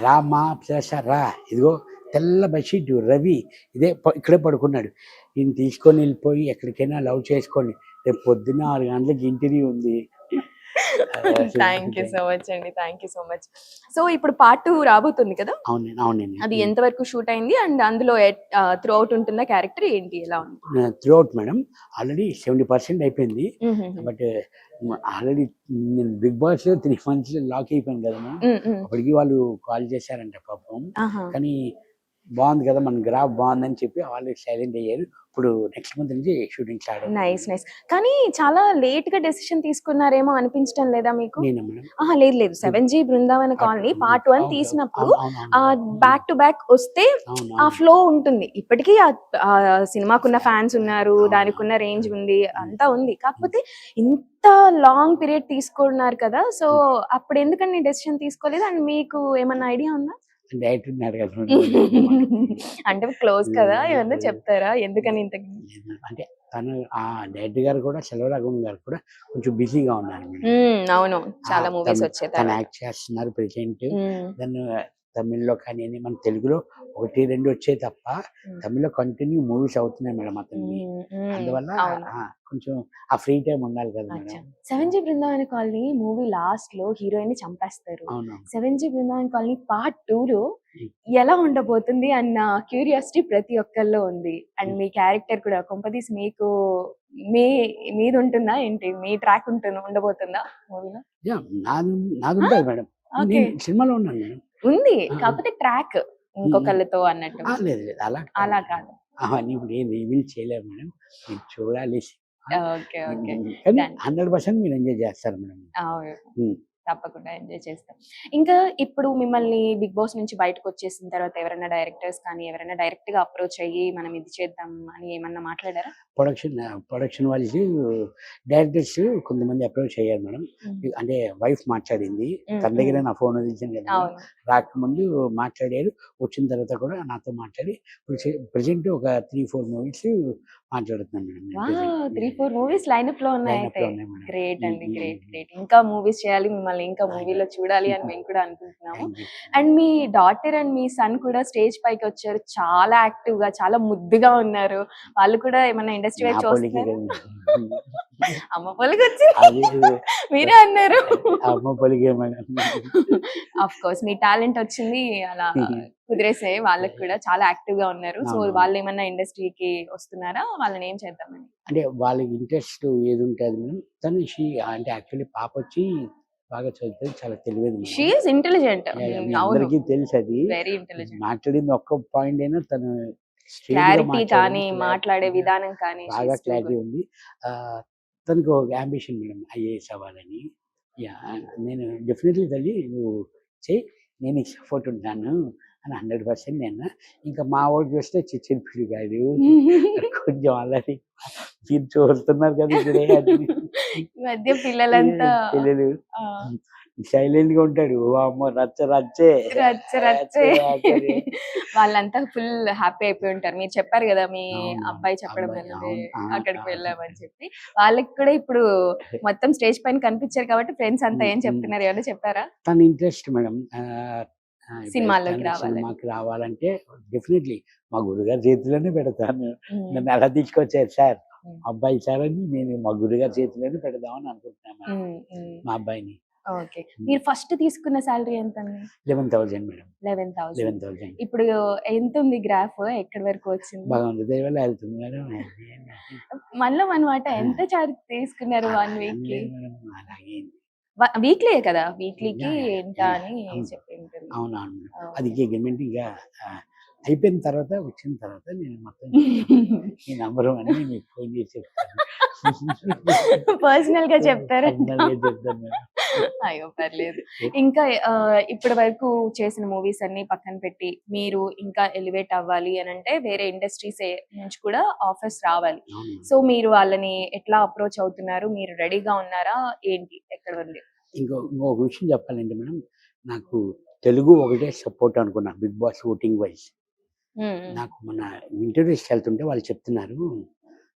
రామా అప్సరసా రా, ఇదిగో తెల్ల బెడ్షీట్ రవి ఇదే ఇక్కడే పడుకున్నాడు, ఈయన తీసుకొని వెళ్ళిపోయి ఎక్కడికైనా లవ్ చేసుకోండి, రేపు పొద్దున్న 6 గంటలకి ఇంటర్వ్యూ ఉంది, థ్యాంక్ యూ సో మచ్ అండి, thank you so much. So ఇప్పుడు పార్ట్ 2 రాబోతుంది కదా, అవునండి అవునండి. అది ఎంతవరకు షూట్ అయింది అండ్ అందులో త్రూ అవుట్ ఉంటున్న క్యారెక్టర్ ఏంటి, ఎలా ఉంది? త్రూ అవుట్ మేడం ఆల్రెడీ 70% అయిపోయింది. బట్ ఆల్రెడీ నేను బిగ్ బాస్ 3 months లాక్ అయిపోయాను కదా మేడం. అప్పటికి వాళ్ళు కాల్ చేశారంట పాపం. కానీ బాగుంది కదా, మన గ్రాఫ్ బాగుందని చెప్పి వాళ్ళు సైలెంట్ అయ్యారు. ఇప్పుడు నెక్స్ట్ మంత్ నుంచి షూటింగ్ స్టార్ట్ అవుతుంది. Nice nice. కానీ చాలా లేట్ గా డెసిషన్ తీసుకున్నారేమో అనిపించడం లేదా మీకు? నేనా మేడం? లేదు లేదు, 7G బృందావన కాలనీ పార్ట్ 1 తీసినప్పుడు బ్యాక్ టు బ్యాక్ వస్తే ఆ ఫ్లో ఉంటుంది. ఇప్పటికీ ఆ సినిమాకున్న ఫ్యాన్స్ ఉన్నారు, దానికి ఉన్న రేంజ్ ఉంది, అంతా ఉంది. కాకపోతే ఇంత లాంగ్ పీరియడ్ తీసుకున్నారు కదా, సో అప్పుడు ఎందుకని డెసిషన్ తీసుకోలేదు? అండ్ మీకు ఏమన్నా ఐడియా ఉందా? డైరెక్టర్ అడగాల్సి అంటే క్లోజ్ కదా, ఏమన్నా చెప్తారా ఎందుకని ఇంత? అంటే తను ఆ డైరెక్టర్ గారు కూడా సెల్వరాఘవన్ గారు కూడా కొంచెం బిజీగా ఉన్నారు. అవును, చాలా మూవీస్ వచ్చాయి. తను యాక్ట్ చేస్తున్నారు ప్రెసెంట్. దాన్ని తమిళ్లో కానీ మన తెలుగులో 1-2 వచ్చాయి తప్ప తమిళ్లో కంటిన్యూ మూవీస్ అవుతున్నాయి మేడం అతనికి. అందువల్ల కొంచెం ఆ ఫ్రీ టైం ఉండాలి కదా madam. 7G Brindavan colony movie last లో హీరోయిన్ ని చంపేస్తారు. 7G బృందావన కాలనీ పార్ట్ 2 లో ఎలా ఉండబోతుంది అన్న క్యూరియాసిటీ ప్రతి ఒక్కరిలో ఉంది. అండ్ మీ క్యారెక్టర్ కూడా కొంపదీసి మీకు మీద ఉంటుందా ఏంటి, మీ ట్రాక్ ఉండబోతుందా మూవీలో? నాది ఉంటుంది మేడం, సినిమాలో ఉన్నాను మేడం. ఉంది, కాకపోతే ట్రాక్ ఇంకొకళ్ళతో అన్నట్టు. లేదు లేదు, అలా కాదు. ఇప్పుడు ఏం రివీల్ చేయలేము మేడం, మీరు చూడాలి. ఓకే ఓకే, 100% మీరు ఎంజాయ్ చేస్తారు మేడం. తప్పకుండా ఎంజాయ్ చేస్తాం. ఇంకా ఇప్పుడు మిమ్మల్ని బిగ్ బాస్ నుంచి బయటకు వచ్చేసిన తర్వాత ఎవరైనా డైరెక్టర్స్ కానీ ఎవరైనా డైరెక్ట్ గా అప్రోచ్ అయ్యి మనం ఇది చేద్దాం అని ఏమన్నా మాట్లాడారా? ప్రొడక్షన్ వాళ్ళు డైరెక్టర్స్ కొంతమంది అప్రోచ్ అయ్యారు మేడం. అంటే వైఫ్ మాట్లాడింది, తన దగ్గర నా ఫోన్ వదిలించాను కదా, రాకముందు మాట్లాడారు. వచ్చిన తర్వాత కూడా నాతో మాట్లాడి ప్రెసెంట్ ఒక 3-4 మూవీస్ మాట్లాడుతున్నాను మేడం. 3-4 మూవీస్ లైన్అప్ లో ఉన్నాయి. గ్రేట్ అండి, గ్రేట్ గ్రేట్. ఇంకా మూవీస్ చేయాలి, మిమ్మల్ని ఇంకా మూవీలో చూడాలి అని మేము కూడా అనుకుంటున్నాము. అండ్ మీ డాటర్ అండ్ మీ సన్ కూడా స్టేజ్ పైకి వచ్చారు, చాలా యాక్టివ్ గా, చాలా ముద్దుగా ఉన్నారు. వాళ్ళు కూడా ఏమన్నా ఇండస్ట్రీ వైపు చూస్తున్నారు? అమ్మ పొలికి వచ్చింది మీరే అన్నారు. ఆఫ్ కోర్స్ మీ టాలెంట్ వచ్చింది, అలా కుదిరేసే వాళ్ళకి కూడా చాలా యాక్టివ్ గా ఉన్నారు. సో వాళ్ళు ఏమన్నా ఇండస్ట్రీకి వస్తున్నారా, వాళ్ళని ఏం చేద్దామని? అంటే వాళ్ళకి ఇంట్రెస్ట్ ఏది ఉంటుంది మేడం. తను అంటే యాక్చువల్లీ పాప వచ్చి బాగా చదువుతుంది, చాలా తెలియదు. షీ ఈజ్ ఇంటెలిజెంట్, అందరికీ తెలుసు. అది వెరీ ఇంటెలిజెంట్. మాట్లాడింది ఒక్క పాయింట్ అయినా తను క్లారిటీ కానీ మాట్లాడే విధానం కానీ బాగా క్లారిటీ ఉంది. తనకు ఒక అంబిషన్ మేడం, IAS అవ్వాలని. నేను డెఫినెట్లీ తల్లి నువ్వు చెయ్యి, నేను సపోర్ట్ ఉంటాను అని 100% నేను. ఇంకా మా వాడు చూస్తే చిచ్చిపిడి కాదు, కొంచెం అల్లరి మీరు చూస్తున్నారు కదా ఇక్కడే. మధ్య పిల్లలంతా పిల్లలు సైలెంట్ గా ఉంటాడు, అమ్మ రచ్చ రచ్చే రచ్చ రచ్చే. వాళ్ళంతా ఫుల్ హ్యాపీ అయిపోయి ఉంటారు. మీరు చెప్పారు కదా మీ అబ్బాయి చెప్పడం అక్కడికి వెళ్ళామని చెప్పి, వాళ్ళకి కూడా ఇప్పుడు మొత్తం స్టేజ్ పైన కనిపించారు కాబట్టి ఫ్రెండ్స్ అంతా ఏం చెప్తున్నారు, ఏమైనా చెప్పారా? తన ఇంట్రెస్ట్ మేడం సినిమాకి రావాలంటే డెఫినెట్లీ మా గురుగారి చేతిలోనే పెడతాను. నన్ను అలా తీసుకొచ్చారు సార్ అబ్బాయి సార్ అని, నేను మా గురుగారి చేతిలోనే పెడదామని అనుకుంటున్నాను మా అబ్బాయిని. ఓకే, మీరు ఫస్ట్ తీసుకున్న సాలరీ ఎంత? 11,000 మేడం. 11,000. ఇప్పుడు ఎంత ఉంది గ్రాఫ్, ఎక్కడి వరకు వచ్చింది? బాగుంది, వెళ్తుంది మేడం. మళ్ళీ అనమాట, ఎంత చార్జ్ తీసుకున్నారు 1 వీక్ కి? వీక్లీ కదా, వీక్లీకి ఎంత అని చెప్పి ఉంటుంది. అవునవును, అది అగ్రిమెంట్ ఇక అయిపోయిన తర్వాత వచ్చిన తర్వాత నేను మొత్తం ఈ నంబరు అని మీకు ఫోన్ చేసి చెప్తాను. పర్సనల్ గా చెప్తారు. అయ్యో పర్లేదు. ఇంకా ఇప్పటి వరకు చేసిన మూవీస్ అన్ని పక్కన పెట్టి మీరు ఇంకా ఎలివేట్ అవ్వాలి అని అంటే వేరే ఇండస్ట్రీస్ నుంచి కూడా ఆఫర్స్ రావాలి. సో మీరు వాళ్ళని ఎట్లా అప్రోచ్ అవుతున్నారు, మీరు రెడీగా ఉన్నారా ఏంటి, ఎక్కడ ఉంది? ఇంకొక విషయం చెప్పాలంటే మేడం, నాకు తెలుగు ఒకటే సపోర్ట్ అనుకున్నా బిగ్ బాస్ ఓటింగ్ వైజ్. నాకు మన ఇంటర్వ్యూస్ వెళ్తుంటే వాళ్ళు చెప్తున్నారు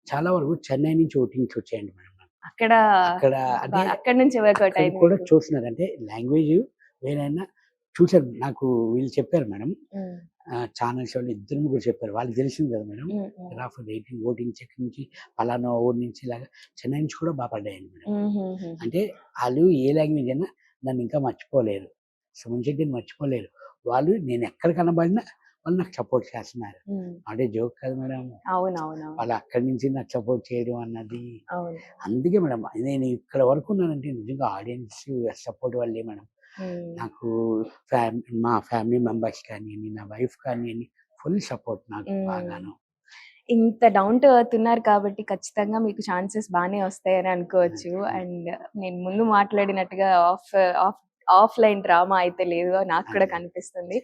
చాలా వరకు చెన్నై నుంచి ఓటింగ్స్ వచ్చాయండి మేడం. అక్కడ నుంచి కూడా చూస్తున్నారు, అంటే లాంగ్వేజ్ వేరైనా చూసారు. నాకు వీళ్ళు చెప్పారు మేడం, ఛానల్స్ వాళ్ళు ఇద్దరు ముగ్గురు చెప్పారు. వాళ్ళకి తెలిసింది కదా మేడం. హ్మ్. హ్మ్. గ్రాఫ్ రేటింగ్ ఓటింగ్ చెక్ నుంచి పలానా ఊరు నుంచి ఇలాగా చెన్నై నుంచి కూడా బాగా పడ్డాయండి మేడం. హుహుహు. అంటే వాళ్ళు ఏ లాంగ్వేజ్ అయినా నన్ను ఇంకా మర్చిపోలేరు. సుమన్ శెట్టిని మర్చిపోలేరు. వాళ్ళు నేను ఎక్కడ కనబడినా వాళ్ళు నాకు సపోర్ట్ చేస్తున్నారు. హ్మ్. అంటే జోక్ కాదు మేడం. అవునవునవును. వాళ్ళు అక్కడి నుంచి నాకు సపోర్ట్ చేయడం అన్నది అవును. అందుకే మేడం నేను ఇక్కడ వరకు ఉన్నానంటే నిజంగా ఆడియన్స్ సపోర్ట్ వల్లే మేడం. హ్మ్. నాకు మా ఫ్యామిలీ మెంబర్స్ కానియండి, నా వైఫ్ కానియండి ఫుల్ సపోర్ట్ నాకు హ్మ్. బాగాను. ఇంత డౌన్ టు ఎర్త్ ఉన్నారు కాబట్టి ఖచ్చితంగా మీకు ఛాన్సెస్ బానే వస్తాయని అనుకోవచ్చు. హ్మ్. అండ్ నేను ముందు మాట్లాడినట్టుగా ఆఫ్ ఆఫ్‌లైన్ డ్రామా అయితే లేదు నాకు కూడా అదే. కనిపిస్తుంది.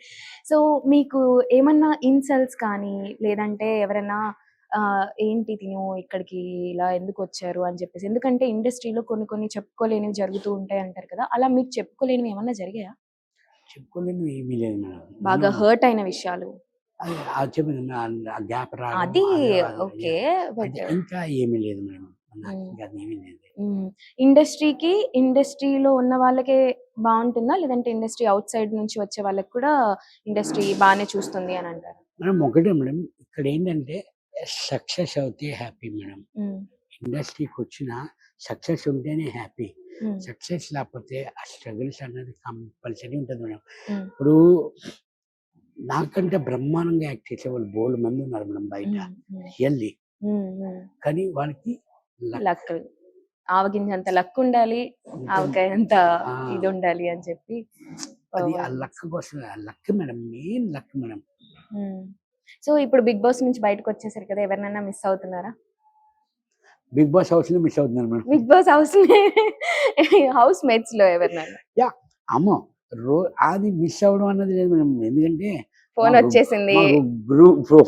సో, మీకు ఏమన్నా ఇన్సల్ట్స్ కానీ, లేదంటే ఎవరైనా ఏంటి తిను ఇక్కడికి ఇలా ఎందుకొచ్చారు అని చెప్పేసి. ఎందుకంటే ఇండస్ట్రీలో కొన్ని కొన్ని చెప్పుకోలేనివి జరుగుతూ ఉంటాయి అంటారు కదా! అలా మీకు చెప్పుకోలేనివి ఏమన్నా జరిగాయా? చెప్పుకోలేనివి ఏమీ లేదు మేడం. బాగా నేను హర్ట్ అయిన విషయాలు? అది అది చెప్పాను ఆ గ్యాప్ రావడం అది అది ఓకే. బట్ అంటే ఇంకా ఏమీ లేదు మేడం. నాకు హ్మ్. ఇంకా అదేమీ లేదు. హ్మ్. ఇండస్ట్రీలో ఉన్న వాళ్ళకే బావుంటుందా? లేదంటే ఇండస్ట్రీ ఔట్ సైడ్ నుంచి వచ్చే వాళ్ళకి కూడా ఇండస్ట్రీ బానే చూస్తుంది అని అంటారా? మేడం ఒకటే మేడం ఇక్కడేంటంటే సక్సెస్ అవుతే హ్యాపీ మేడం. హ్మ్. ఇండస్ట్రీకొచ్చిన సక్సెస్ ఉంటేనే హ్యాపీ. హ్మ్. సక్సెస్ లేకపోతే ఆ స్ట్రగుల్స్ అన్నది కంపల్సరీ ఉంటది మేడం. హ్మ్. ఇప్పుడు నాకంటే బ్రహ్మాండంగా యాక్ట్ చేసేవాళ్ళు బోలెడు మంది ఉన్నారు మేడం బయట. హ్మ్. హ్మ్. రియల్లీ. హ్మ్. హ్మ్. కానీ వాళ్ళకి లక్ లక్. ఆవగింజంత లక్ ఉండాలి. ఉంటుంది. ఆవకాయంత ఆ! ఇదుండాలి అని చెప్పి అది ఆ ఓహ్! లక్ కోసం ఆ luck madam. Main luck madam. హ్మ్. సో, ఇప్పుడు 'బిగ్ బాస్' నుంచి బయటకొచ్చేసారు కదా! ఎవరినైనా మిస్ అవుతున్నారా? బిగ్ బాస్ హౌస్‌లో మిస్ అవుతున్నారు మేడం. 'బిగ్ బాస్' హౌస్‌నే హౌస్ మేట్స్‌లో ఎవరినైనా? యాహ్! అమ్మో! రో అది మిస్ అవ్వడం అన్నది లేదు మేడం. ఎందుకంటే మాకు ఫోనొచ్చేసింది. మాకు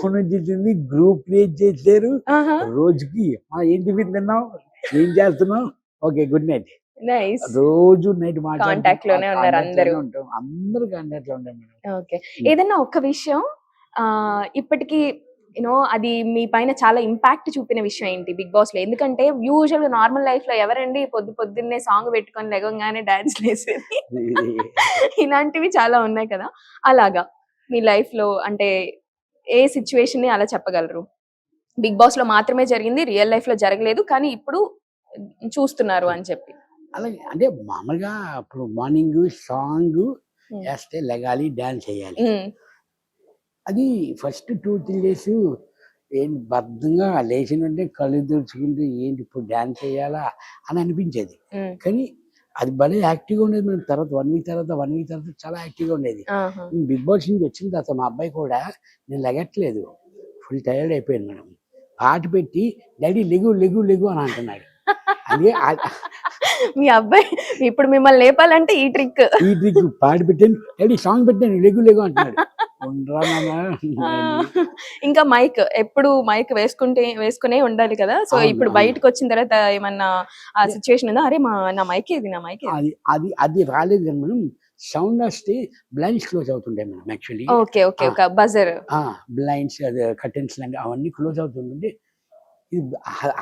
ఫోన్ వచ్చేసింది. గ్రూప్ క్రియేట్ చేసారు. ఆహా! రోజుకి ఏం టిఫిన్ తిన్నావు? ఏం చేస్తున్నావు? ఓకే. Good night. నైస్. రోజు నైట్ మాట్లాడుకుంటాం. కాంటాక్ట్‌లోనే ఉన్నారు అందరూ. కాంటాక్ట్‌లోనే ఉంటాం. అందరూ కాంటాక్ట్‌లో ఉంటాం మేడం. ఓకే. హ్మ్. ఏదన్నా ఒక్క విషయం ఇప్పటికి అది మీ పైన చాలా ఇంపాక్ట్ చూపిన విషయం ఏంటి 'బిగ్ బాస్‌లో'? ఎందుకంటే యూజువల్‌గా నార్మల్ లైఫ్‌లో ఎవరండి పొద్దున్నే సాంగ్ పెట్టుకొని లెగంగానే డాన్స్‌లేసేది. ఇలాంటివి చాలా ఉన్నాయి కదా! అలాగా మీ లైఫ్‌లో అంటే ఏ సిట్యుయేషన్‌ని అలా చెప్పగలరు? 'బిగ్ బాస్‌లో' మాత్రమే జరిగింది. రియల్ లైఫ్‌లో జరగలేదు. కానీ ఇప్పుడు చూస్తున్నారు అని చెప్పి. అలాగే అంటే మామూలుగా ఇప్పుడు మార్నింగు సాంగు హ్మ్. ఏస్తే లెగాలి, డాన్స్ చేయాలి. హ్మ్. అది ఫస్ట్ 2, 3 డేసు ఏంటి బద్ధంగా లేచిన వెంటనే కళ్ళు తుడుచుకుంటూ ఏంటి ఇప్పుడు డాన్స్ చేయాలా అని అనిపించేది. హ్మ్. కానీ అది భలే యాక్టివ్‌గా ఉండేది మేడం. తర్వాత 1 వీక్ తర్వాత చాలా యాక్టివ్‌గా ఉండేది. ఆహా! బిగ్ బాస్ నుంచి వచ్చిన తర్వాత మా అబ్బాయి కూడా నేను లెగట్లేదు. ఫుల్ టైర్డ్ అయిపోయాను మేడం. పాట పెట్టి డాడీ లెగు, లెగు, లెగు అని అంటున్నాడు. అదే మీ అబ్బాయి ఇప్పుడు మిమ్మల్ని లేపాలంటే ఈ ట్రిక్. ఈ ట్రిక్ పాట పెట్టాను. డాడీ సాంగ్ పెట్టాను లెగు, లెగు అంటున్నాడు. ఉండరా నాన్న ఆ! అని. ఇంకా మైక్ ఎప్పుడు మైక్ వేసుకునే ఉండాలి కదా! సో, అవును. ఇప్పుడు అవును. బయటకొచ్చిన తర్వాత ఏమన్నా ఆ సిట్యుయేషన్ ఉందా? అరే! నా మైక్ ఏది? నా మైక్ ఏది? అది అది అది రాలేదు గాని మేడం. సౌండ్ వస్తే బ్లైండ్స్ క్లోజ్ అవుతుంటాయి మేడం యాక్చువల్లీ. ఓకే. ఓకే. ఆ! ఒక బజర్. ఆ! బ్లైండ్స్ అదే కర్టెన్స్ లాంటివి అవన్నీ క్లోజ్ అవుతుంటుంటే ఇది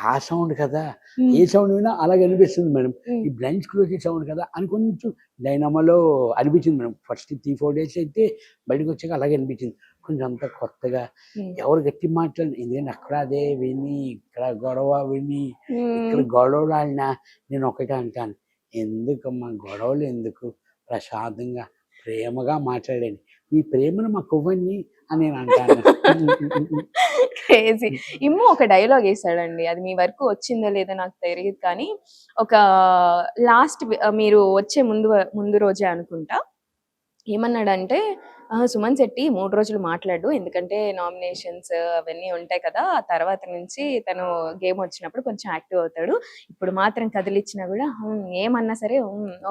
ఆ సౌండ్ కదా! ఏ హ్మ్. సౌండ్ వినా అలాగే అనిపిస్తుంది మేడం. హ్మ్. ఈ బ్లైండ్స్ క్లోజ్ చేసే సౌండ్ కదా! అని కొంచెం డైనమోలో అనిపించింది మేడం. ఫస్ట్ 3, 4 డేస్ అయితే బయటకొచ్చాక అలాగే అనిపించింది. కొంచెం అంతా కొత్తగా హ్మ్. ఎవరు గట్టిగా మాట్లాడిన ఎందుకంటే అక్కడ అదే విని, ఇక్కడ గొడవ విని, ఇక్కడ హ్మ్. గొడవలాడినా నేను ఒకటే అంటాను. ఎందుకమ్మా గొడవలెందుకు? ప్రశాంతంగా, ప్రేమగా మాట్లాడండి. మీ ప్రేమను మాకివ్వండి అని నేను అంటాను. క్రేజీ. ఇమ్ము ఒక డైలాగ్ ఏసాడండి. అది మీ వరకు వచ్చిందో లేదో నాకు తెలీదు కానీ, ఒక మీరు వచ్చే ముందు రోజే అనుకుంటా. ఏమన్నాడంటే, సుమన్ శెట్టి 3 రోజులు మాట్లాడు. ఎందుకంటే నామినేషన్స్ అవన్నీ ఉంటాయి కదా! ఆ తర్వాత నుంచి తను గేమొచ్చినప్పుడు కొంచెం యాక్టివ్ అవుతాడు. ఇప్పుడు మాత్రం కదిలిచ్చినా గూడా ఏమన్నా సరే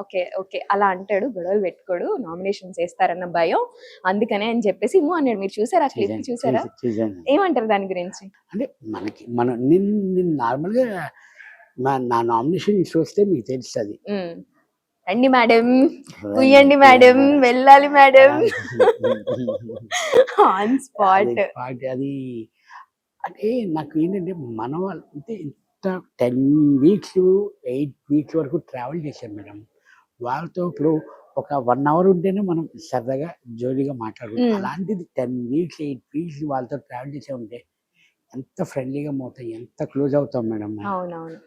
ఓకే. ఓకే. అలా అంటాడు. గొడవలు పెట్టుకోడు. నామినేషన్స్ ఏస్తారన్న భయం. అందుకనే అని చెప్పేసి అన్నాడు. మీరు చూసారా? ఆ క్లిప్ చూసారా? చేశాను. ఏమంటారు దాని గురించి? అంటే మనకి నేను నార్మల్‌గా నా నామినేషన్ చూస్తే మీకు తెలుస్తది. హ్మ్. రండి మేడమ్, రండి కుయ్యండి చేయండి మేడమ్, మేడం. వెళ్ళాలి మేడమ్. ఆహ్, ఆన్ అది స్పాట్. పాట అది అంటే నాకేంటంటే మన వాళ్ళు అంటే ఇంత 10 వీక్స్, 8 వీక్స్ వరకు ట్రావెల్ చేశాను మేడం. వాళ్ళతో ఇప్పుడు ఒక 1 అవర్ ఉంటేనే మనం సరదాగా జోలీగా మాట్లాడుకుంటాం. హ్మ్. అలాంటిది 10 వీక్స్, 8 వీక్స్ వాళ్ళతో ట్రావెల్ చేసే ఉంటే ఎంత ఫ్రెండ్లీగా అవుతాం, ఎంత క్లోజ్ అవుతాం మేడం మనం. అవునవును.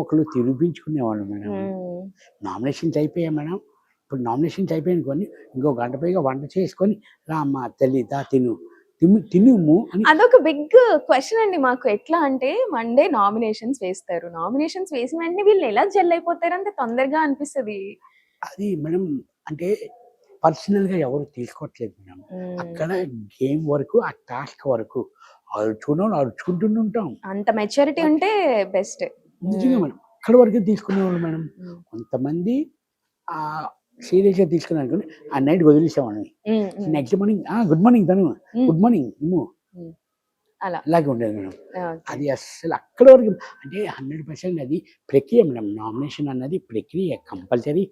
ఒకళ్ళు తినిపించుకునేవాళ్ళు మేడం. హ్మ్. నామినేషన్స్ అయిపోయాయి మేడం. ఇప్పుడు నామినేషన్స్ అయిపోయాయనుకోండి, ఇంకో గంట పైగా వంట చేసుకొని, "రా అమ్మ తల్లి దా తిను. తినుము" అని. అదొక బిగ్ క్వెషన్ అండి మాకు. ఎట్లా అంటే మండే నామినేషన్స్ వేస్తారు. నామినేషన్స్ వేసిన వెంటనే వీళ్ళు ఎలా జెల్ అయిపోతారు అంత తొందరగా అనిపిస్తది. అది మేడం అంటే పర్సనల్‌గా ఎవరు తీసుకోవట్లేదు మేడం. హ్మ్. అక్కడ గేమ్ వరకు, ఆ టాస్క్ వరకు అరుచుకున్నోళ్ళు అరుచుకుంటూనే ఉంటాం. అంత మెచ్యూరిటీ ఉంటే బెస్ట్. నిజంగా మేడం. అక్కడి వరకే తీసుకునేవాళ్ళు మేడం. హ్మ్. కొంతమంది సీరియస్‌గా తీసుకున్నారనుకోండి, ఆ నైట్ వదిలేసేవాడిని. హ్మ్. హ్మ్. నెక్స్ట్ మార్నింగ్ గుడ్ మార్నింగ్ తను. హ్మ్. గుడ్ మార్నింగ్ ఇమ్ము. హ్మ్. అలా. ఇలాగే ఉండేది మేడం. ఓకే. అది అస్సలు అక్కడి వరకు అంటే 100% అది ప్రక్రియ మేడం. నామినేషన్ అన్నది ప్రక్రియ. కంపల్సరీ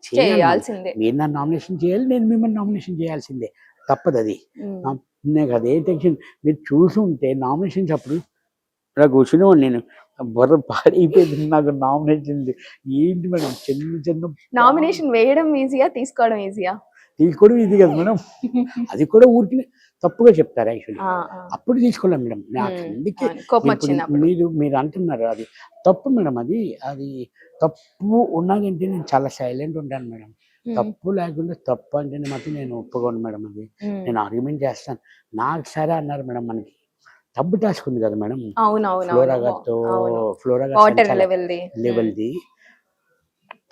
చేయాలి మనం. చేయాల్సిందే. మీరు నన్ను నామినేషన్ చేయాలి. నేను మిమ్మల్ని నామినేషన్ చేయాల్సిందే. తప్పదది. హ్మ్. నాకు అదే టెన్షన్. మీరు చూసుంటే నామినేషన్స్ అప్పుడు ఇలా కూర్చునేవాడిని నేను. బుర్ర పాడైపోయింది నాకు నామినేషన్‌ది. ఏంటి మేడం చిన్న నామినేషన్ వేయడం ఈజీయా? తీసుకోవడం ఈజీయా? తీసుకోవడం ఈజీ కాదు మేడం. అది కూడా ఊరికినే తప్పుగా చెప్తారు యాక్చువల్లీ. ఆ! ఆ! అప్పుడు తీసుకోలేం మేడం. నాకు హ్మ్. అందుకే అవును. కోపం ఇప్పుడు వచ్చినప్పుడు. మీరు అంటున్నారు అది తప్పు మేడం అది. అది తప్పు ఉన్నాదంటే నేను చాలా సైలెంట్ ఉంటాను మేడం. హ్మ్. తప్పు లేకుండా తప్పు అంటేనే మాత్రం నేను ఒప్పుకోను మేడం అది. హ్మ్. నేను ఆర్గ్యుమెంట్ చేస్తాను. నాకు సరే అన్నారు మేడం మనకి టబ్ టాస్క్ ఉంది కదా మేడం. అవునవునవును. ఫ్లోరా గారితో అవును. ఫ్లోరా గారి వాటర్ సంచాలక్ లెవెల్‌ది. హ్మ్. లెవెల్‌ది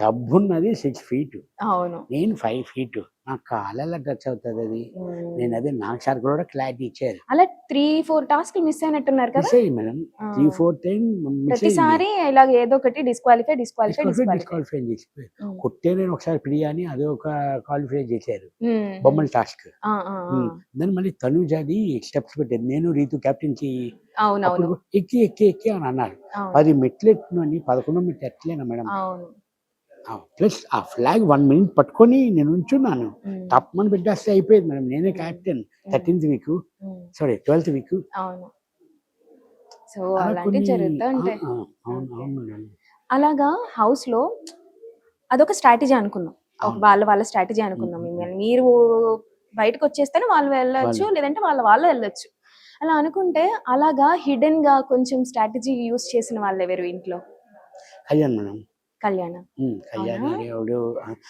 టబ్ ఉన్నది 6 ఫీట్. అవును. నేను 5 ఫీట్. నా కాలెలా టచ్ అవుతదది? హ్మ్. నేనదే నాకు సార్ కూడా క్లారిటీ ఇచ్చారు. అలా 3, 4 టాస్క్‌లు మిస్ అయినట్టున్నారు కదా! మిస్ అయ్యింది మేడం. ఆ! 3, 4 టైమ్ మిస్ అయింది. ప్రతిసారి ఇలాగ ఏదో ఒకటి డిస్‌క్వాలిఫై, డిస్‌క్వాలిఫై, డిస్‌క్వాలిఫై. డిస్‌క్వాలిఫై అని చెప్పి. హ్మ్. కొట్టే నేను ఒకసారి ప్రియాని అదొక క్వాలిఫై చేశారు. హ్మ్. హ్మ్. బొమ్మల టాస్క్. ఆ! ఆ! ఆ! దాన్ని మళ్ళీ తనూజది స్టెప్స్ పెట్టేది. నేను రీతు కెప్టెన్సీ అప్పుడు అవునవును. ఎక్కి అని అన్నారు. అవును. 10 మెట్లెక్కినోడిని 11 మెట్టు ఎక్కలేనా మేడం? అవును. ప్లస్ ఆ ఫ్లాగ్ 1 మినిట్ పట్టుకొని నేను నుంచున్నాను. హ్మ్. టప్‌మని పెట్టేస్తే అయిపోయేది మేడం. నేనే హ్మ్. కెప్టెన్. హ్మ్. 13థ్ వీకు. హ్మ్. సారీ 12థ్ వీకు. అవును. సో, అలా అలాంటివి కొన్ని జరుగుతా ఉంటాయి. అవును. ఓకే. అవును మేడం. అలాగా హౌస్‌లో అదొక స్ట్రాటజీ అనుకుందాం. ఒక అవును. వాళ్ళ స్ట్రాటజీ హ్మ్. అనుకుందాం. హ్మ్. హ్మ్. మీరు బయటకొచ్చేస్తేనే వాళ్ళు వెళ్ళొచ్చు. వాళ్ళు లేదంటే వాళ్ళు వెళ్ళొచ్చు. అలా అనుకుంటే అలాగా హిడెన్‌గా కొంచెం స్ట్రాటజీ యూజ్ చేసిన వాళ్ళెవరు ఇంట్లో? కళ్యాణ్ మేడం. కళ్యాణ. కళ్యాణ్ అవునా? అనేవాడు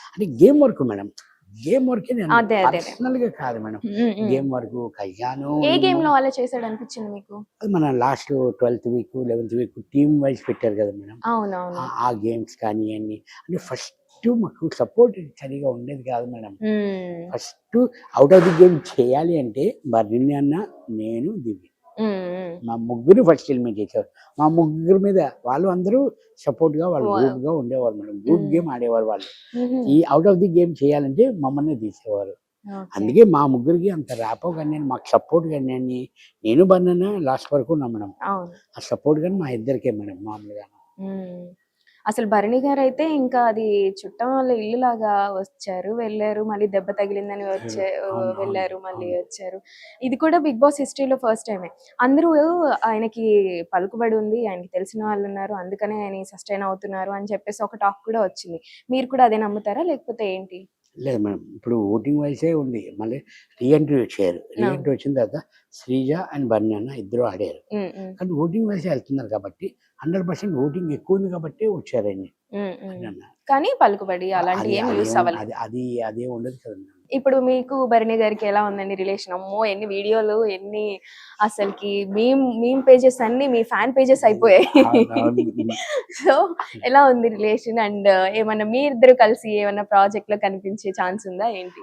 అంటే గేమ్ వర్క్ మేడం. గేమ్ వర్కే నేను అదే. పర్సనల్‌గా కాదు మేడం. హ్మ్. హ్మ్. గేమ్ వర్కు కళ్యాణు ఏ ఏమో గేమ్‌లో అలా చేసాడనిపించింది మీకు? అది మన లాస్ట్ 12థ్ వీక్, 11థ్ వీక్ టీమ్ వైస్ పెట్టారు కదా మేడం. అవునవును. ఆ గేమ్స్ కానియండి అంటే ఫస్ట్ మాకు సపోర్ట్ సరిగ్గా ఉండేది కాదు మేడం. హ్మ్. First out of the game చేయాలి అంటే బర్రిని అన్న, నేను, దివ్య. హ్మ్. హ్మ్. మా ముగ్గురిని ఫస్ట్ ఎలిమినేట్ చేసేవారు. మా ముగ్గురి మీద వాళ్ళు అందరూ సపోర్ట్‌గా వాళ్ళు ఓహ్! గ్రూప్‌గా ఉండేవారు మేడం. గ్రూప్ హ్మ్. గేమ్ ఆడేవారు వాళ్ళు. హుహు. ఈ ఔట్ ఆఫ్ ది గేమ్ చేయాలంటే మమ్మల్నే తీసేవారు. ఓకే. అందుకే మా ముగ్గురికి అంత ర్యాపో గానియండి, మాకు సపోర్ట్ గానియండి, నేను బర్నన్న లాస్ట్ వరకు ఉన్నాం మేడం. అవును. ఆ సపోర్ట్ గాని మా ఇద్దరికే మేడం మామూలుగా. హ్మ్. అసలు భరణి గారైతే ఇంకా అది చుట్టం వాళ్ళ ఇల్లులాగా వచ్చారు, వెళ్లారు, మళ్ళీ దెబ్బ తగిలిందని అవును. అవును. వెళ్లారు, మళ్ళీ అవును. వచ్చారు. ఇది కూడా 'బిగ్ బాస్' హిస్టరీలో ఫస్ట్ టైమే. అందరూ ఆయనకి పలుకుబడి ఉంది, ఆయనకి తెలిసిన వాళ్ళున్నారు, అందుకనే ఆయన సస్టైన్ అవుతున్నారు అని చెప్పేసి ఒక టాక్ కూడా వచ్చింది. మీరు కూడా అదే నమ్ముతారా? లేకపోతే ఏంటి? లేదు మేడం. ఇప్పుడు ఓటింగ్ వైసే ఉంది. మళ్ళీ రీ ఎంట్రీ వచ్చారు. రీ అవును. ఎంట్రీ వచ్చిన తర్వాత శ్రీజ అండ్ బర్నన్న ఇద్దరు ఆడారు. హ్మ్. హ్మ్. కానీ ఓటింగ్ వైసే వెళ్తున్నారు కాబట్టి 100% ఓటింగ్ ఎక్కువ ఉంది కాబట్టే వచ్చారండి. హ్మ్. హ్మ్. అదన్న. కానీ పలుకుబడి అది అలాంటివి ఏమి యూజ్ అదేం అవ్వలేదు. అది అది అదేం ఉండదు కదా మేడం. ఇప్పుడు మీకు భరణి గారికి ఎలా ఉందండి రిలేషన్? అమ్మో! ఎన్ని వీడియోలు, ఎన్ని అసలకి మీమ్ పేజెస్ అన్నీ మీ ఫ్యాన్ పేజెస్ అయిపోయాయి. అవునవును. సో, ఎలా ఉంది రిలేషన్? అండ్ ఏమన్నా మీ ఇద్దరు కలిసి ఏమన్నా ప్రాజెక్ట్‌లో కనిపించే ఛాన్స్ ఉందా ఏంటి?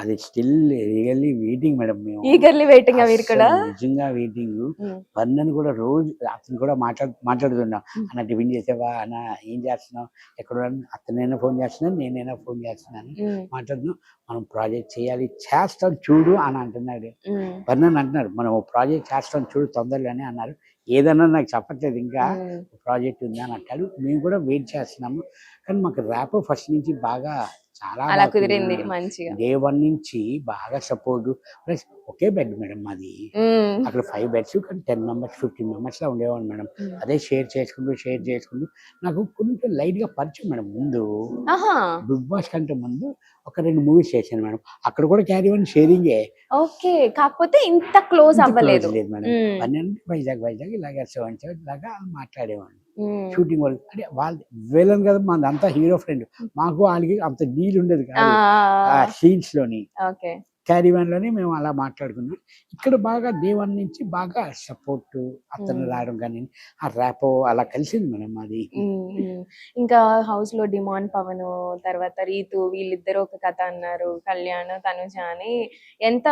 అది స్టిల్ రియల్లీ వెయిటింగ్ మేడం మేము. ఈగర్‌లీ వెయిటింగా మీరు అస్సలు కూడా? నిజంగా వెయిటింగు. హ్మ్. వర్ణన్ కూడా రోజు అతను కూడా మాట్లాడుతున్నాం. హ్మ్. "అన్న టిఫిన్ చేసావా? అన్న ఏం చేస్తున్నావు? ఎక్కడున్నావు?" అతనైనా ఫోన్ చేస్తున్నాను. నేనైనా ఫోన్ చేస్తున్నాను. హ్మ్. మాట్లాడుతున్నాం. "మనం ప్రాజెక్ట్ చేయాలి. చేస్తాం చూడు" అని అంటున్నాడు. హ్మ్. వర్ణన్ అంటున్నాడు. "మనం ఓ ప్రాజెక్ట్ చేస్తాం చూడు తొందరలోనే" అన్నారు. ఏదన్నా నాకు చెప్పట్లేదు ఇంకా. హ్మ్. ప్రాజెక్ట్ ఉందా అని అంటాడు. మేము కూడా వెయిట్ చేస్తున్నాము. కానీ మాకు ర్యాపో ఫస్ట్ నుంచి బాగా చాలా అలా బాగా కుదిరింది మేడం. మంచిగా. డే 1 నుంచి బాగా సపోర్ట్. ప్లస్ ఒకే బెడ్ మేడం మాది. హ్మ్. అక్కడ 5 బెడ్స్ కానీ 10 మెంబర్స్, 15 మెంబర్స్‌లా ఉండేవాళ్ళం మేడం. హ్మ్. అదే షేర్ చేసుకుంటూ నాకు కొంచెం లైట్‌గా పరిచయం మేడం ముందు. ఆహా! 'బిగ్ బాస్' కంటే ముందు ఒక 2 మూవీస్ చేశాను మేడం. అక్కడ కూడా క్యారీ ఆన్ షేరింగే. ఓకే. కాకపోతే ఇంత క్లోజ్ ఇంత క్లోజ్ అవ్వలేదు. లేదు మేడం. హ్మ్. పనంటే వైజాగ్ ఇలాగ సో అండ్ సో ఇలాగా మాట్లాడేవాడిని. హ్మ్. షూటింగ్ వాళ్ళు అంటే వాళ్ళు విలన్ కదా! మనదంతా హీరో ఫ్రెండ్. మాకు వాళ్ళకి అంత డీల్ ఉండేది ఆ! కాదు. ఆ సీన్స్‌లోని. ఓకే. క్యారీవాన్‌లోనే మేము అలా మాట్లాడుకున్నాం. ఇక్కడ బాగా డే 1 నుంచి బాగా సపోర్టు అతను హ్మ్. రావడం గాని, ఆ ర్యాపో అలా కలిసింది మేడం మాది. హ్మ్. హ్మ్. ఇంకా హౌస్‌లో డిమాండ్ పవను, తర్వాత రీతు వీళ్ళిద్దరూ ఒక కథ అన్నారు. కళ్యాణ్, తనుజ అని ఎంత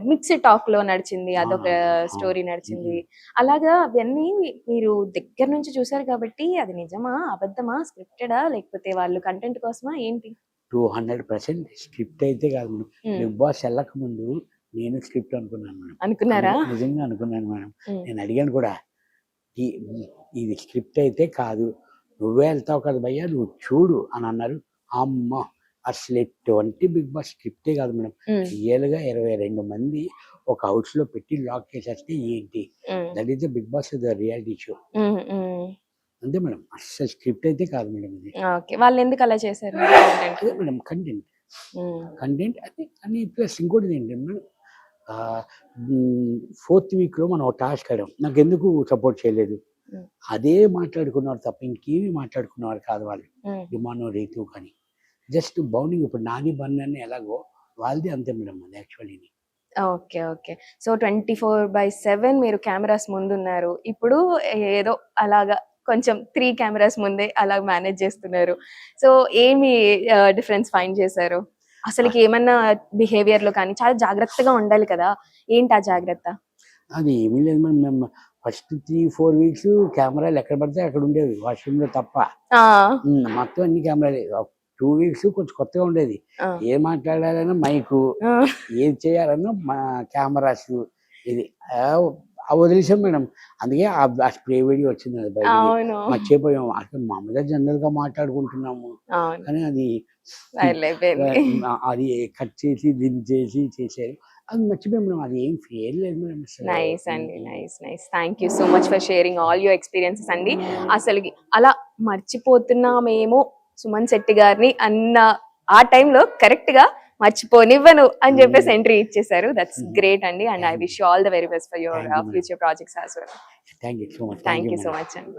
మిక్స్డ్ టాక్‌లో నడిచింది. అదొక అవునవును. అవును. స్టోరీ నడిచింది. హ్మ్. అలాగా అవన్నీ మీరు దగ్గర నుంచి చూసారు కాబట్టి అది నిజమా? అబద్ధమా? స్క్రిప్టెడా? లేకపోతే వాళ్ళు కంటెంట్ కోసమా ఏంటి? 200% స్క్రిప్ట్ అయితే కాదు మేడం. హ్మ్. 'బిగ్ బాస్' ఎళ్ళకముందు నేను స్క్రిప్ట్ అనుకున్నాను మేడం. అనుకున్నారా? నిజంగా అనుకున్నాను మేడం. హ్మ్. నేను అడిగాను కూడా. ఈ ఇది స్క్రిప్ట్ అయితే కాదు. నువ్వే ఎళ్తావు కదా భయ్యా! నువ్వు చూడు అని అన్నారు. అమ్మ! అసలు ఎటువంటి 'బిగ్ బాస్' స్క్రిప్టే కాదు మేడం. హ్మ్. రియల్‌గా 22 మంది ఒక హౌస్‌లో పెట్టి లాక్ చేసేస్తే ఏంటి? Hmm. That is the 'big boss' the reality show. Hmm. Hmm. అంతే మేడం. అస్సలు స్క్రిప్ట్ అయితే కాదు మేడం ఇది. ఓకే. వాళ్ళెందుకు అలా చేశారు కంటెంట్? అదే మేడం కంటెంట్. హ్మ్. కంటెంట్ అది అని ప్లస్ ఇంకోటిదేంటంటే మేడం ఆహ్, ఫోర్త్ వీక్‌లో మనం ఒక టాస్క్ ఆడాం. నాకెందుకు సపోర్ట్ చేయలేదు? హ్మ్. అదే మాట్లాడుకున్నారు తప్ప ఇంకేమి మాట్లాడుకునేవారు కాదు వాళ్ళు. హ్మ్. ఇమాను, రీతు కానీ. జస్ట్ బౌండింగ్ ఇప్పుడు నాని, బన్నీ ఎలాగో వాళ్ళది అంతే మేడం అది యాక్చువల్‌ని. ఓకే. ఓకే. సో, 24/7 మీరు కెమెరాస్ ముందున్నారు. ఇప్పుడు ఏదో అలాగా కొంచెం 3 కెమెరాస్ ముందే అలా మేనేజ్ చేస్తున్నారు. సో, ఏమి డిఫరెన్స్ ఫైండ్ చేశారు? అసలకి ఏమన్నా బిహేవియర్‌లో కానీ చాలా జాగ్రత్తగా ఉండాలి కదా! ఏంటి ఆ జాగ్రత్త? అది ఏమీ లేదు మేడం. మేము ఫస్ట్ 3, 4 వీక్స్ కెమెరాలు ఎక్కడ పడితే అక్కడ ఉండేవి. వాష్‌రూమ్‌లో తప్ప. ఆ! మొత్తం అన్ని కెమెరాలే. 2 వీక్స్ కొంచెం కొత్తగా ఉండేది. ఆ! ఏం మాట్లాడాలన్నా మైకు, ఆ! ఏది చేయాలన్నా మా కెమెరాసు ఇది. ఆహ్, వదిలేసాం మేడం. అందుకే ఆ స్ప్రే వీడియో వచ్చింది అది బయటికి. అవును. మర్చిపోయాం. అసలు మామూలుగా జనరల్‌గా మాట్లాడుకుంటున్నాము. అవును. కానీ అది వైరల్ అయిపోయింది. అది కట్ చేసి దించేసి చేశారు. అది మర్చిపోయాం మేడం. అది ఏం ఫెయిర్ లేదు మేడం అసలు. నైస్ అండి. Nice. Nice. Thank you so much for sharing all your experiences అండి. అసలకి అలా మర్చిపోతున్నామేమో సుమన్ శెట్టి గారిని అన్న ఆ టైంలో కరెక్ట్‌గా మర్చిపోనివ్వను అని చెప్పేసి ఎంట్రీ ఇచ్చేసారు. దట్స్ గ్రేట్ అండి. And I thank wish you all the very best for your thank you madam. Future projects as well. Thank you so much. Thank thank you you so madam. Much అండి.